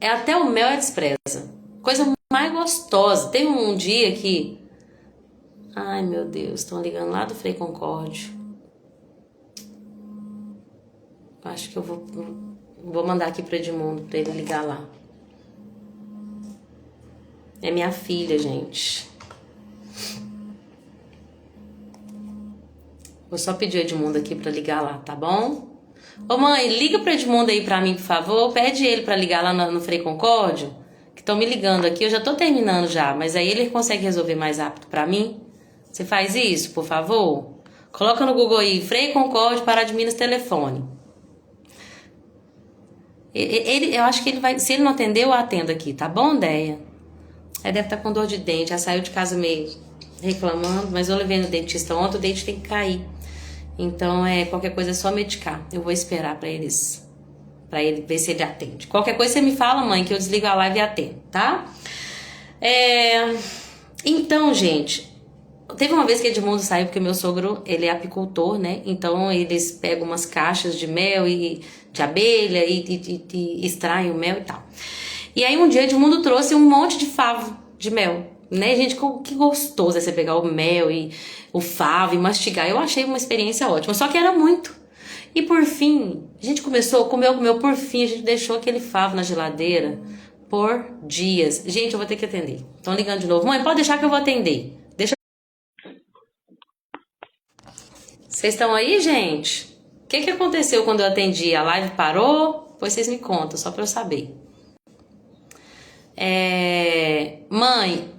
até o mel é despreza. Coisa mais gostosa. Teve um dia que... Ai, meu Deus, estão ligando lá do Frei Concórdio. Acho que eu vou mandar aqui para Edmundo, para ele ligar lá. É minha filha, gente. Vou só pedir o Edmundo aqui pra ligar lá, tá bom? Ô mãe, liga pro Edmundo aí pra mim, por favor. Pede ele pra ligar lá no Frei Concórdio. Que estão me ligando aqui, eu já tô terminando já, mas aí ele consegue resolver mais rápido pra mim? Você faz isso, por favor? Coloca no Google aí, Frei Concorde para adminas telefone. Eu acho que ele vai, se ele não atender, eu atendo aqui, tá bom, Deia? Ele deve estar com dor de dente, já saiu de casa meio reclamando, mas eu levei no dentista ontem, o dente tem que cair. Então, qualquer coisa é só medicar. Eu vou esperar pra ele ver se ele atende. Qualquer coisa você me fala, mãe, que eu desligo a live e atendo, tá? Então, gente, teve uma vez que Edmundo saiu, porque meu sogro, ele é apicultor, né? Então, eles pegam umas caixas de mel e de abelha e extraem o mel e tal. E aí, um dia, Edmundo trouxe um monte de favo de mel, né, gente? Que gostoso é você pegar o mel e o favo e mastigar. Eu achei uma experiência ótima, só que era muito. E por fim, a gente começou, comeu, por fim, a gente deixou aquele favo na geladeira por dias. Gente, eu vou ter que atender. Estão ligando de novo. Mãe, pode deixar que eu vou atender. Deixa. Vocês estão aí, gente? O que aconteceu quando eu atendi? A live parou? Pois vocês me contam, só pra eu saber. Mãe,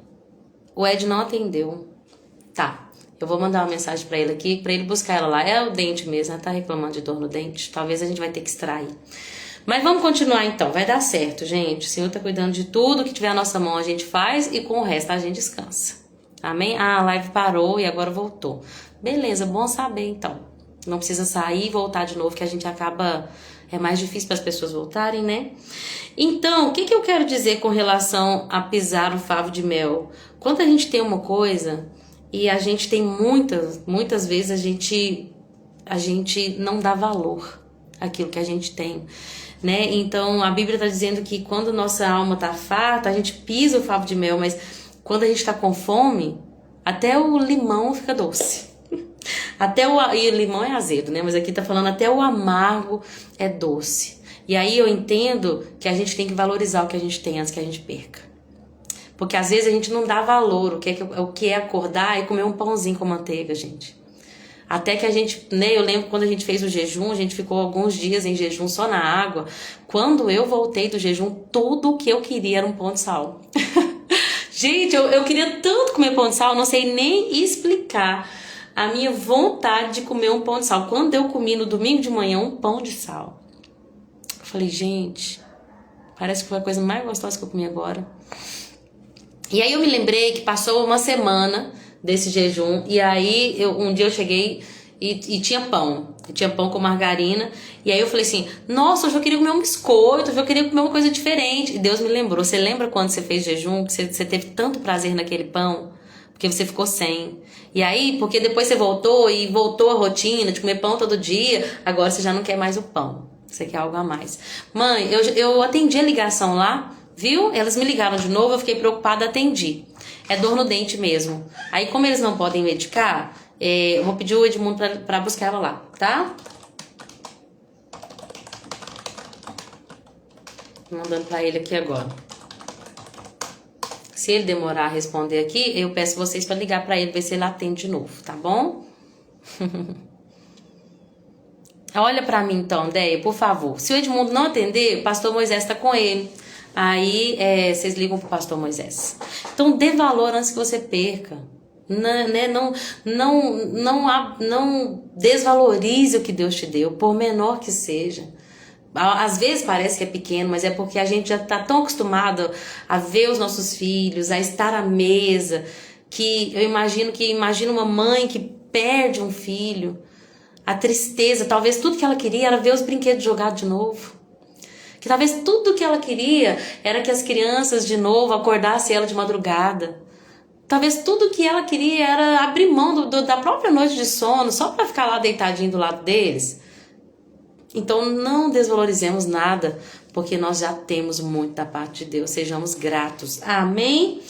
o Ed não atendeu. Tá, eu vou mandar uma mensagem pra ele aqui, pra ele buscar ela lá. É o dente mesmo, ela tá reclamando de dor no dente. Talvez a gente vai ter que extrair. Mas vamos continuar então, vai dar certo, gente. O Senhor tá cuidando de tudo, que tiver a nossa mão a gente faz e com o resto a gente descansa. Amém? A live parou e agora voltou. Beleza, bom saber então. Não precisa sair e voltar de novo, que a gente acaba... É mais difícil para as pessoas voltarem, né? Então, o que eu quero dizer com relação a pisar um favo de mel? Quando a gente tem uma coisa e a gente tem muitas vezes a gente não dá valor àquilo que a gente tem, né? Então, a Bíblia está dizendo que quando nossa alma está farta, a gente pisa o favo de mel, mas quando a gente está com fome, até o limão fica doce. E o limão é azedo, né? Mas aqui tá falando até o amargo é doce. E aí eu entendo que a gente tem que valorizar o que a gente tem antes que a gente perca. Porque às vezes a gente não dá valor o que é acordar e comer um pãozinho com manteiga, gente. Até que a gente, né? Eu lembro quando a gente fez o jejum, a gente ficou alguns dias em jejum só na água. Quando eu voltei do jejum, tudo o que eu queria era um pão de sal. Gente, eu queria tanto comer pão de sal, não sei nem explicar a minha vontade de comer um pão de sal. Quando eu comi no domingo de manhã um pão de sal, eu falei, gente, parece que foi a coisa mais gostosa que eu comi agora. E aí eu me lembrei que passou uma semana desse jejum, e aí um dia eu cheguei e tinha pão. Tinha pão com margarina, e aí eu falei assim, nossa, hoje eu queria comer um biscoito, hoje eu queria comer uma coisa diferente. E Deus me lembrou, você lembra quando você fez jejum, que você teve tanto prazer naquele pão? Porque você ficou sem. E aí, porque depois você voltou a rotina de comer pão todo dia, agora você já não quer mais o pão. Você quer algo a mais. Mãe, eu atendi a ligação lá, viu? Elas me ligaram de novo, eu fiquei preocupada, atendi. É dor no dente mesmo. Aí, como eles não podem medicar, eu vou pedir o Edmundo pra buscar ela lá, tá? Mandando pra ele aqui agora. Se ele demorar a responder aqui, eu peço vocês para ligar para ele, ver se ele atende de novo, tá bom? Olha para mim então, Deia, por favor. Se o Edmundo não atender, o pastor Moisés tá com ele. Aí vocês ligam pro pastor Moisés. Então dê valor antes que você perca. Não desvalorize o que Deus te deu, por menor que seja. Às vezes parece que é pequeno, mas é porque a gente já está tão acostumado a ver os nossos filhos, a estar à mesa, que eu imagino uma mãe que perde um filho, a tristeza, talvez tudo que ela queria era ver os brinquedos jogados de novo. Que talvez tudo que ela queria era que as crianças de novo acordassem ela de madrugada. Talvez tudo que ela queria era abrir mão da própria noite de sono, só para ficar lá deitadinho do lado deles. Então não desvalorizemos nada, porque nós já temos muito da parte de Deus. Sejamos gratos. Amém?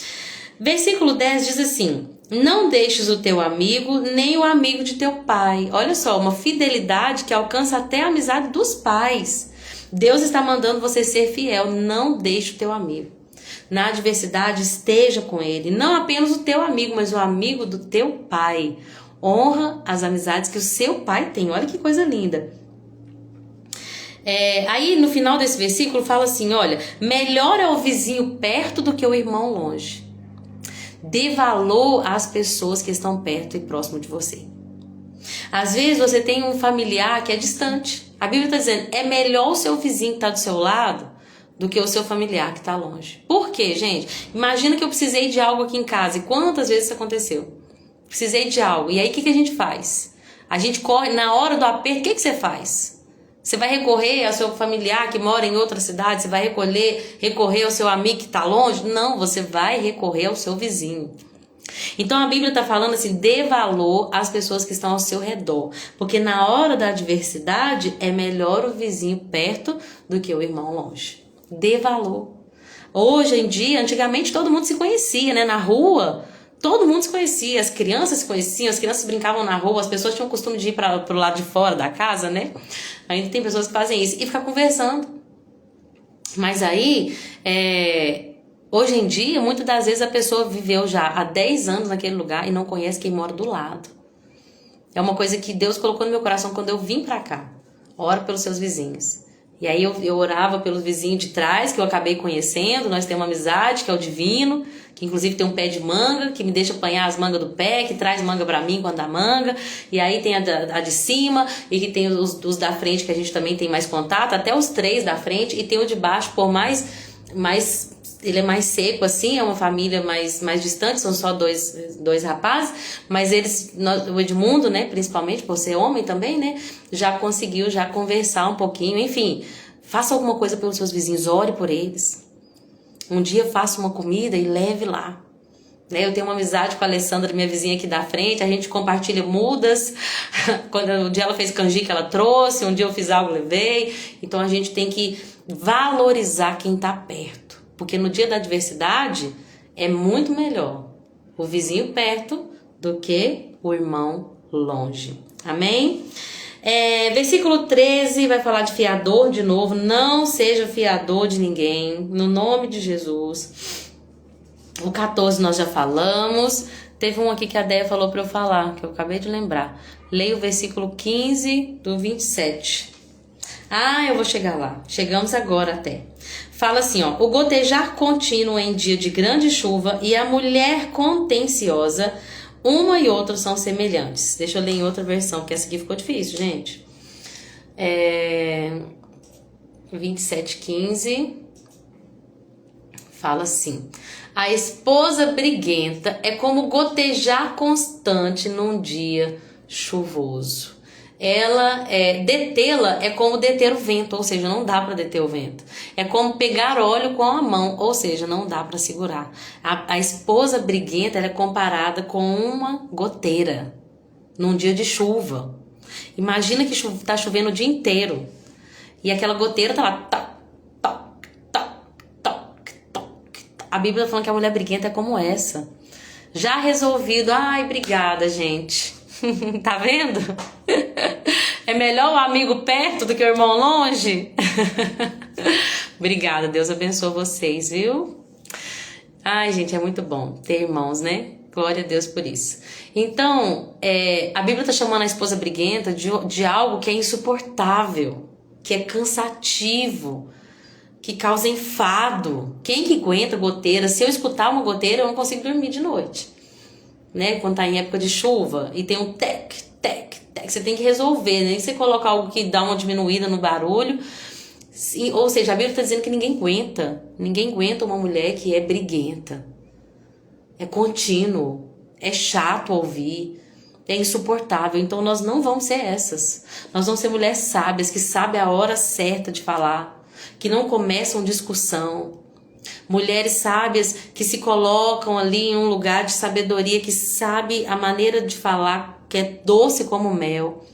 Versículo 10 diz assim: não deixes o teu amigo, nem o amigo de teu pai. Olha só, uma fidelidade que alcança até a amizade dos pais. Deus está mandando você ser fiel. Não deixe o teu amigo. Na adversidade, esteja com ele. Não apenas o teu amigo, mas o amigo do teu pai. Honra as amizades que o seu pai tem. Olha que coisa linda. Aí no final desse versículo fala assim, olha, melhor é o vizinho perto do que o irmão longe. Dê valor às pessoas que estão perto e próximo de você. Às vezes você tem um familiar que é distante. A Bíblia está dizendo, é melhor o seu vizinho que está do seu lado do que o seu familiar que está longe. Por quê, gente? Imagina que eu precisei de algo aqui em casa. E quantas vezes isso aconteceu? Precisei de algo. E aí o que a gente faz? A gente corre, na hora do aperto, o que você faz? Você vai recorrer ao seu familiar que mora em outra cidade? Você vai recorrer ao seu amigo que está longe? Não, você vai recorrer ao seu vizinho. Então a Bíblia está falando assim, dê valor às pessoas que estão ao seu redor. Porque na hora da adversidade é melhor o vizinho perto do que o irmão longe. Dê valor. Hoje em dia, antigamente todo mundo se conhecia, né? Na rua, todo mundo se conhecia. As crianças se conheciam, as crianças brincavam na rua, as pessoas tinham o costume de ir para o lado de fora da casa, né? Ainda tem pessoas que fazem isso e ficar conversando. Mas aí, hoje em dia, muitas das vezes a pessoa viveu já há 10 anos naquele lugar e não conhece quem mora do lado. É uma coisa que Deus colocou no meu coração quando eu vim pra cá. Ora pelos seus vizinhos. E aí eu orava pelos vizinhos de trás, que eu acabei conhecendo. Nós temos uma amizade, que é o Divino, que inclusive tem um pé de manga, que me deixa apanhar as mangas do pé, que traz manga pra mim quando dá manga. E aí tem a de cima, e que tem os da frente, que a gente também tem mais contato, até os 3 da frente, e tem o de baixo, por mais ele é mais seco assim, é uma família mais distante, são só dois rapazes, mas o Edmundo, né, principalmente por ser homem também, né, já conseguiu conversar um pouquinho. Enfim, faça alguma coisa pelos seus vizinhos, ore por eles. Um dia faça uma comida e leve lá. Eu tenho uma amizade com a Alessandra, minha vizinha aqui da frente, a gente compartilha mudas. Quando um dia ela fez canjica, ela trouxe, um dia eu fiz algo, levei. Então a gente tem que valorizar quem está perto. Porque no dia da adversidade é muito melhor o vizinho perto do que o irmão longe. Amém? Versículo 13 vai falar de fiador de novo. Não seja fiador de ninguém, no nome de Jesus. O 14 nós já falamos. Teve um aqui que a Déia falou para eu falar, que eu acabei de lembrar. Leia o versículo 15 do 27. Eu vou chegar lá. Chegamos agora até. Fala assim, ó. O gotejar contínuo em dia de grande chuva e a mulher contenciosa, uma e outra são semelhantes. Deixa eu ler em outra versão, porque essa aqui ficou difícil, gente. 27:15 fala assim: a esposa briguenta é como gotejar constante num dia chuvoso. Detê-la é como deter o vento, ou seja, não dá para deter o vento. É como pegar óleo com a mão, ou seja, não dá para segurar. A esposa briguenta, ela é comparada com uma goteira num dia de chuva. Imagina que tá chovendo o dia inteiro e aquela goteira tá lá, toc, toc, toc, toc, toc. A Bíblia tá falando que a mulher briguenta é como essa. Já resolvido. Ai, obrigada, gente. Tá vendo? É melhor o amigo perto do que o irmão longe? Obrigada, Deus abençoe vocês, viu? Ai, gente, é muito bom ter irmãos, né? Glória a Deus por isso. Então, a Bíblia tá chamando a esposa briguenta de algo que é insuportável, que é cansativo, que causa enfado. Quem que aguenta goteira? Se eu escutar uma goteira, eu não consigo dormir de noite. Né? Quando tá em época de chuva e tem um tec, tec, tec, você tem que resolver, né? E você coloca algo que dá uma diminuída no barulho. Ou seja, a Bíblia tá dizendo que ninguém aguenta uma mulher que é briguenta. É contínuo, é chato ouvir, é insuportável. Então nós não vamos ser essas. Nós vamos ser mulheres sábias, que sabem a hora certa de falar, que não começam discussão. Mulheres sábias que se colocam ali em um lugar de sabedoria, que sabe a maneira de falar, que é doce como mel,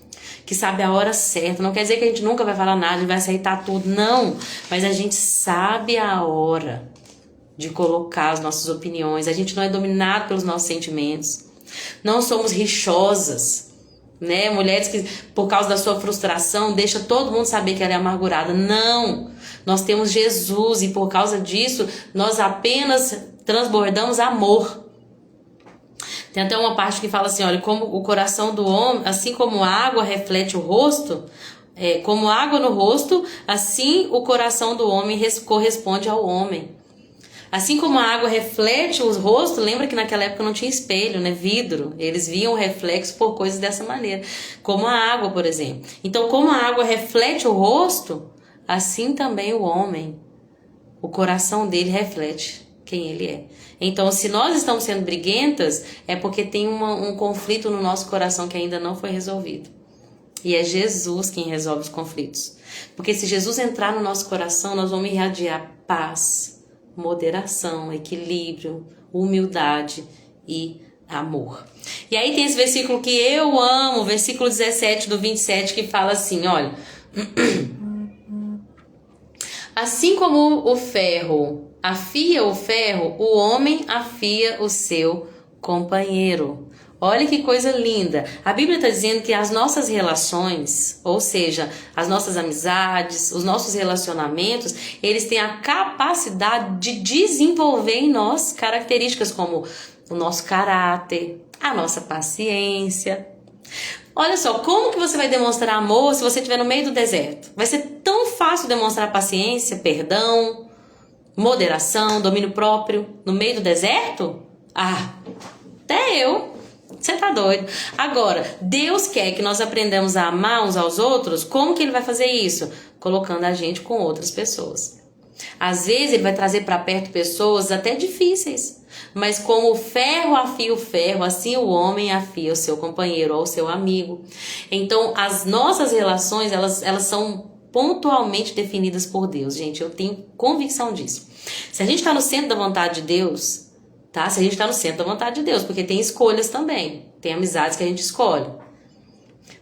que sabe a hora certa. Não quer dizer que a gente nunca vai falar nada, a gente vai aceitar tudo, não. Mas a gente sabe a hora de colocar as nossas opiniões. A gente não é dominado pelos nossos sentimentos. Não somos rixosas, né? Mulheres que, por causa da sua frustração, deixa todo mundo saber que ela é amargurada. Não! Nós temos Jesus e por causa disso, nós apenas transbordamos amor. Tem até uma parte que fala assim, olha, como o coração do homem, assim como a água reflete o rosto, como água no rosto, assim o coração do homem corresponde ao homem. Assim como a água reflete o rosto, lembra que naquela época não tinha espelho, né? Vidro. Eles viam o reflexo por coisas dessa maneira. Como a água, por exemplo. Então, como a água reflete o rosto, assim também o homem. O coração dele reflete quem ele é. Então, se nós estamos sendo briguentas, é porque tem um conflito no nosso coração que ainda não foi resolvido. E é Jesus quem resolve os conflitos. Porque se Jesus entrar no nosso coração, nós vamos irradiar paz, moderação, equilíbrio, humildade e amor. E aí tem esse versículo que eu amo, versículo 17 do 27, que fala assim, olha... Assim como o ferro afia o ferro, o homem afia o seu companheiro. Olha que coisa linda. A Bíblia está dizendo que as nossas relações, ou seja, as nossas amizades, os nossos relacionamentos, eles têm a capacidade de desenvolver em nós características como o nosso caráter, a nossa paciência. Olha só, como que você vai demonstrar amor se você estiver no meio do deserto? Vai ser tão fácil demonstrar paciência, perdão, moderação, domínio próprio no meio do deserto? Ah, até eu. Você tá doido? Agora, Deus quer que nós aprendamos a amar uns aos outros. Como que Ele vai fazer isso? Colocando a gente com outras pessoas. Às vezes Ele vai trazer para perto pessoas até difíceis. Mas como o ferro afia o ferro, assim o homem afia o seu companheiro ou o seu amigo. Então, as nossas relações, elas são pontualmente definidas por Deus. Gente, eu tenho convicção disso. Se a gente está no centro da vontade de Deus... Tá? Se a gente está no centro da vontade de Deus, porque tem escolhas também, tem amizades que a gente escolhe.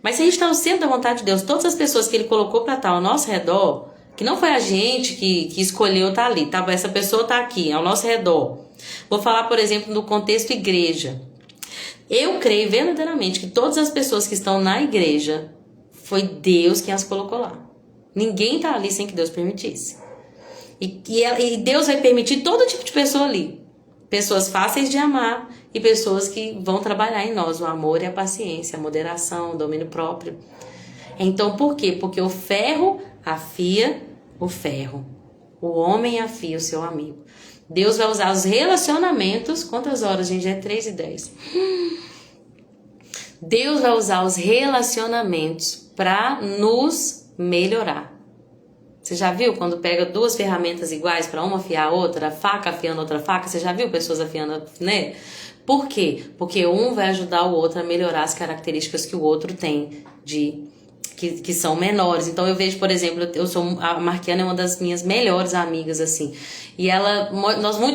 Mas se a gente está no centro da vontade de Deus, todas as pessoas que Ele colocou para estar ao nosso redor, que não foi a gente que escolheu estar ali, tá? Essa pessoa está aqui, ao nosso redor. Vou falar, por exemplo, no contexto igreja. Eu creio verdadeiramente que todas as pessoas que estão na igreja, foi Deus quem as colocou lá. Ninguém está ali sem que Deus permitisse. E Deus vai permitir todo tipo de pessoa ali. Pessoas fáceis de amar e pessoas que vão trabalhar em nós o amor e a paciência, a moderação, o domínio próprio. Então, por quê? Porque o ferro afia o ferro. O homem afia o seu amigo. Deus vai usar os relacionamentos... Quantas horas, gente? É 3:10. Deus vai usar os relacionamentos para nos melhorar. Você já viu quando pega duas ferramentas iguais para uma afiar a outra, a faca afiando outra faca? Você já viu pessoas afiando, né? Por quê? Porque um vai ajudar o outro a melhorar as características que o outro tem, que são menores. Então eu vejo, por exemplo, a Marquiana é uma das minhas melhores amigas, assim. E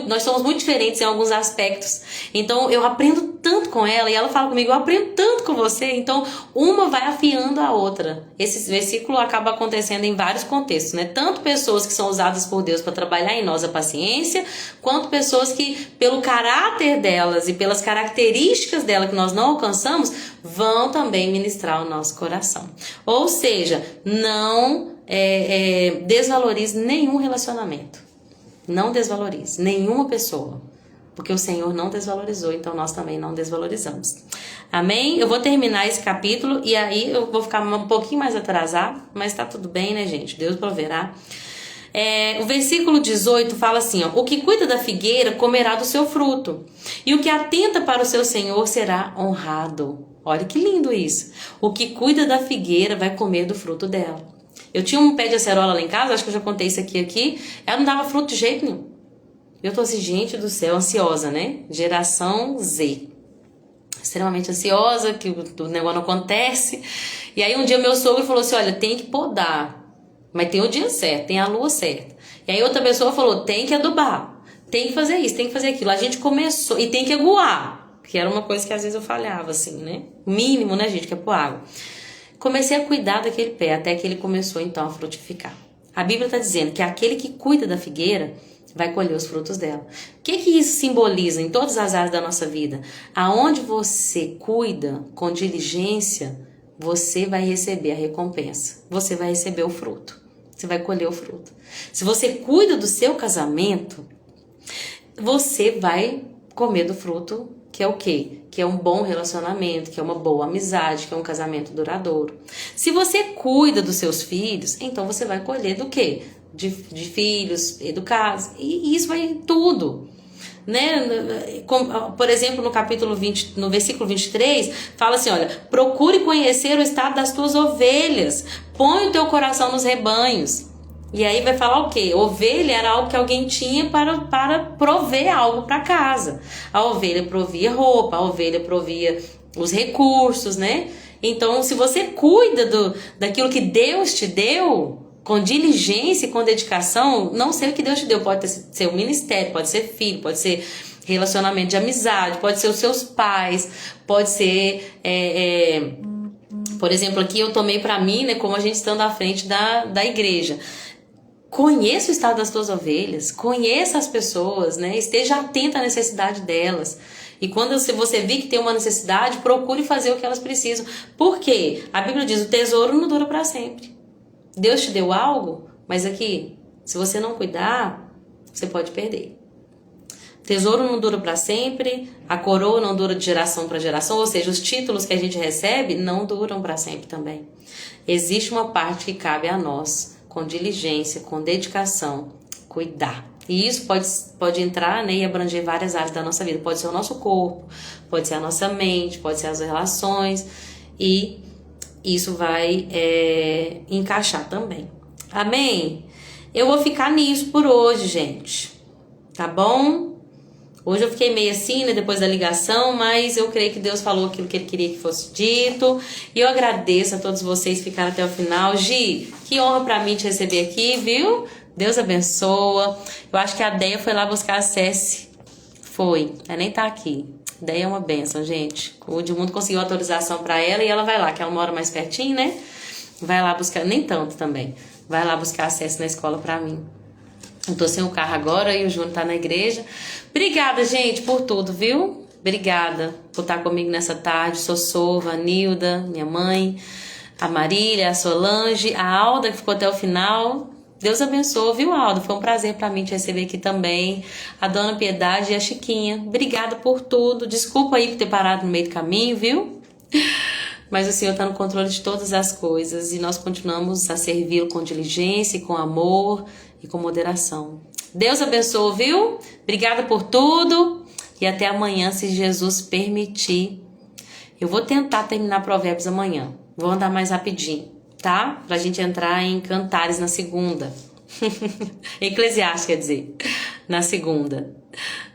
nós somos muito diferentes em alguns aspectos. Então eu aprendo tanto com ela e ela fala comigo, eu aprendo tanto com você. Então uma vai afiando a outra. Esse versículo acaba acontecendo em vários contextos, né? Tanto pessoas que são usadas por Deus para trabalhar em nós a paciência, quanto pessoas que, pelo caráter delas e pelas características dela que nós não alcançamos, vão também ministrar o nosso coração. Ou seja, não desvalorize nenhum relacionamento. Não desvalorize nenhuma pessoa. Porque o Senhor não desvalorizou, então nós também não desvalorizamos. Amém? Eu vou terminar esse capítulo e aí eu vou ficar um pouquinho mais atrasado, mas tá tudo bem, né, gente? Deus proverá. O versículo 18 fala assim, ó, o que cuida da figueira comerá do seu fruto, e o que atenta para o seu Senhor será honrado. Olha que lindo isso. O que cuida da figueira vai comer do fruto dela. Eu tinha um pé de acerola lá em casa, acho que eu já contei isso aqui. Ela não dava fruto de jeito nenhum. Eu tô assim, gente do céu, ansiosa, né? Geração Z. Extremamente ansiosa, que o negócio não acontece. E aí um dia meu sogro falou assim, olha, tem que podar. Mas tem o dia certo, tem a lua certa. E aí outra pessoa falou, tem que adubar. Tem que fazer isso, tem que fazer aquilo. A gente começou, e tem que aguar. Que era uma coisa que às vezes eu falhava, assim, né? O mínimo, né, gente, que é pôr água. Comecei a cuidar daquele pé, até que ele começou, então, a frutificar. A Bíblia está dizendo que aquele que cuida da figueira vai colher os frutos dela. O que isso simboliza em todas as áreas da nossa vida? Aonde você cuida com diligência, você vai receber a recompensa. Você vai receber o fruto. Você vai colher o fruto. Se você cuida do seu casamento, você vai comer do fruto que é o quê? Que é um bom relacionamento, que é uma boa amizade, que é um casamento duradouro. Se você cuida dos seus filhos, então você vai colher do quê? De filhos educados. E isso vai em tudo. Né? Por exemplo, no capítulo 20, no versículo 23, fala assim, olha, procure conhecer o estado das tuas ovelhas, põe o teu coração nos rebanhos. E aí vai falar o quê? Ovelha era algo que alguém tinha para prover algo para casa. A ovelha provia roupa, a ovelha provia os recursos, né? Então, se você cuida daquilo que Deus te deu, com diligência e com dedicação, não sei o que Deus te deu, pode ser um ministério, pode ser filho, pode ser relacionamento de amizade, pode ser os seus pais, pode ser, por exemplo, aqui eu tomei para mim, né, como a gente estando à frente da igreja. Conheça o estado das tuas ovelhas, conheça as pessoas, né, esteja atento à necessidade delas. E quando você vir que tem uma necessidade, procure fazer o que elas precisam. Por quê? A Bíblia diz, o tesouro não dura para sempre. Deus te deu algo, mas aqui, se você não cuidar, você pode perder. Tesouro não dura para sempre, a coroa não dura de geração para geração, ou seja, os títulos que a gente recebe não duram para sempre também. Existe uma parte que cabe a nós, com diligência, com dedicação, cuidar. E isso pode entrar, né, e abranger várias áreas da nossa vida. Pode ser o nosso corpo, pode ser a nossa mente, pode ser as relações, e isso vai encaixar também. Amém? Eu vou ficar nisso por hoje, gente. Tá bom? Hoje eu fiquei meio assim, né, depois da ligação, mas eu creio que Deus falou aquilo que Ele queria que fosse dito. E eu agradeço a todos vocês que ficaram até o final. Gi, que honra pra mim te receber aqui, viu? Deus abençoa. Eu acho que a Deia foi lá buscar a Ceci. Foi. Ela nem tá aqui. Daí é uma benção, gente. O Edmundo conseguiu autorização pra ela e ela vai lá, que ela mora mais pertinho, né? Vai lá buscar, nem tanto também. Vai lá buscar acesso na escola pra mim. Eu tô sem o carro agora e o Júnior tá na igreja. Obrigada, gente, por tudo, viu? Obrigada por estar comigo nessa tarde. Sossova, a Nilda, minha mãe, a Marília, a Solange, a Alda, que ficou até o final. Deus abençoe, viu, Aldo? Foi um prazer pra mim te receber aqui também. A Dona Piedade e a Chiquinha. Obrigada por tudo. Desculpa aí por ter parado no meio do caminho, viu? Mas o Senhor está no controle de todas as coisas e nós continuamos a servi-lo com diligência, com amor e com moderação. Deus abençoe, viu? Obrigada por tudo e até amanhã, se Jesus permitir. Eu vou tentar terminar Provérbios amanhã. Vou andar mais rapidinho, tá? Pra gente entrar em Cantares na segunda. Eclesiastes, quer dizer, na segunda.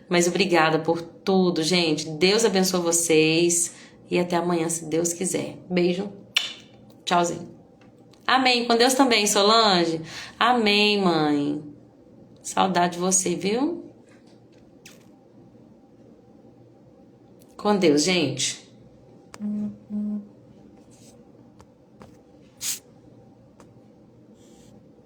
Mas obrigada por tudo, gente. Deus abençoe vocês. E até amanhã, se Deus quiser. Beijo. Tchauzinho. Amém. Com Deus também, Solange. Amém, mãe. Saudade de você, viu? Com Deus, gente.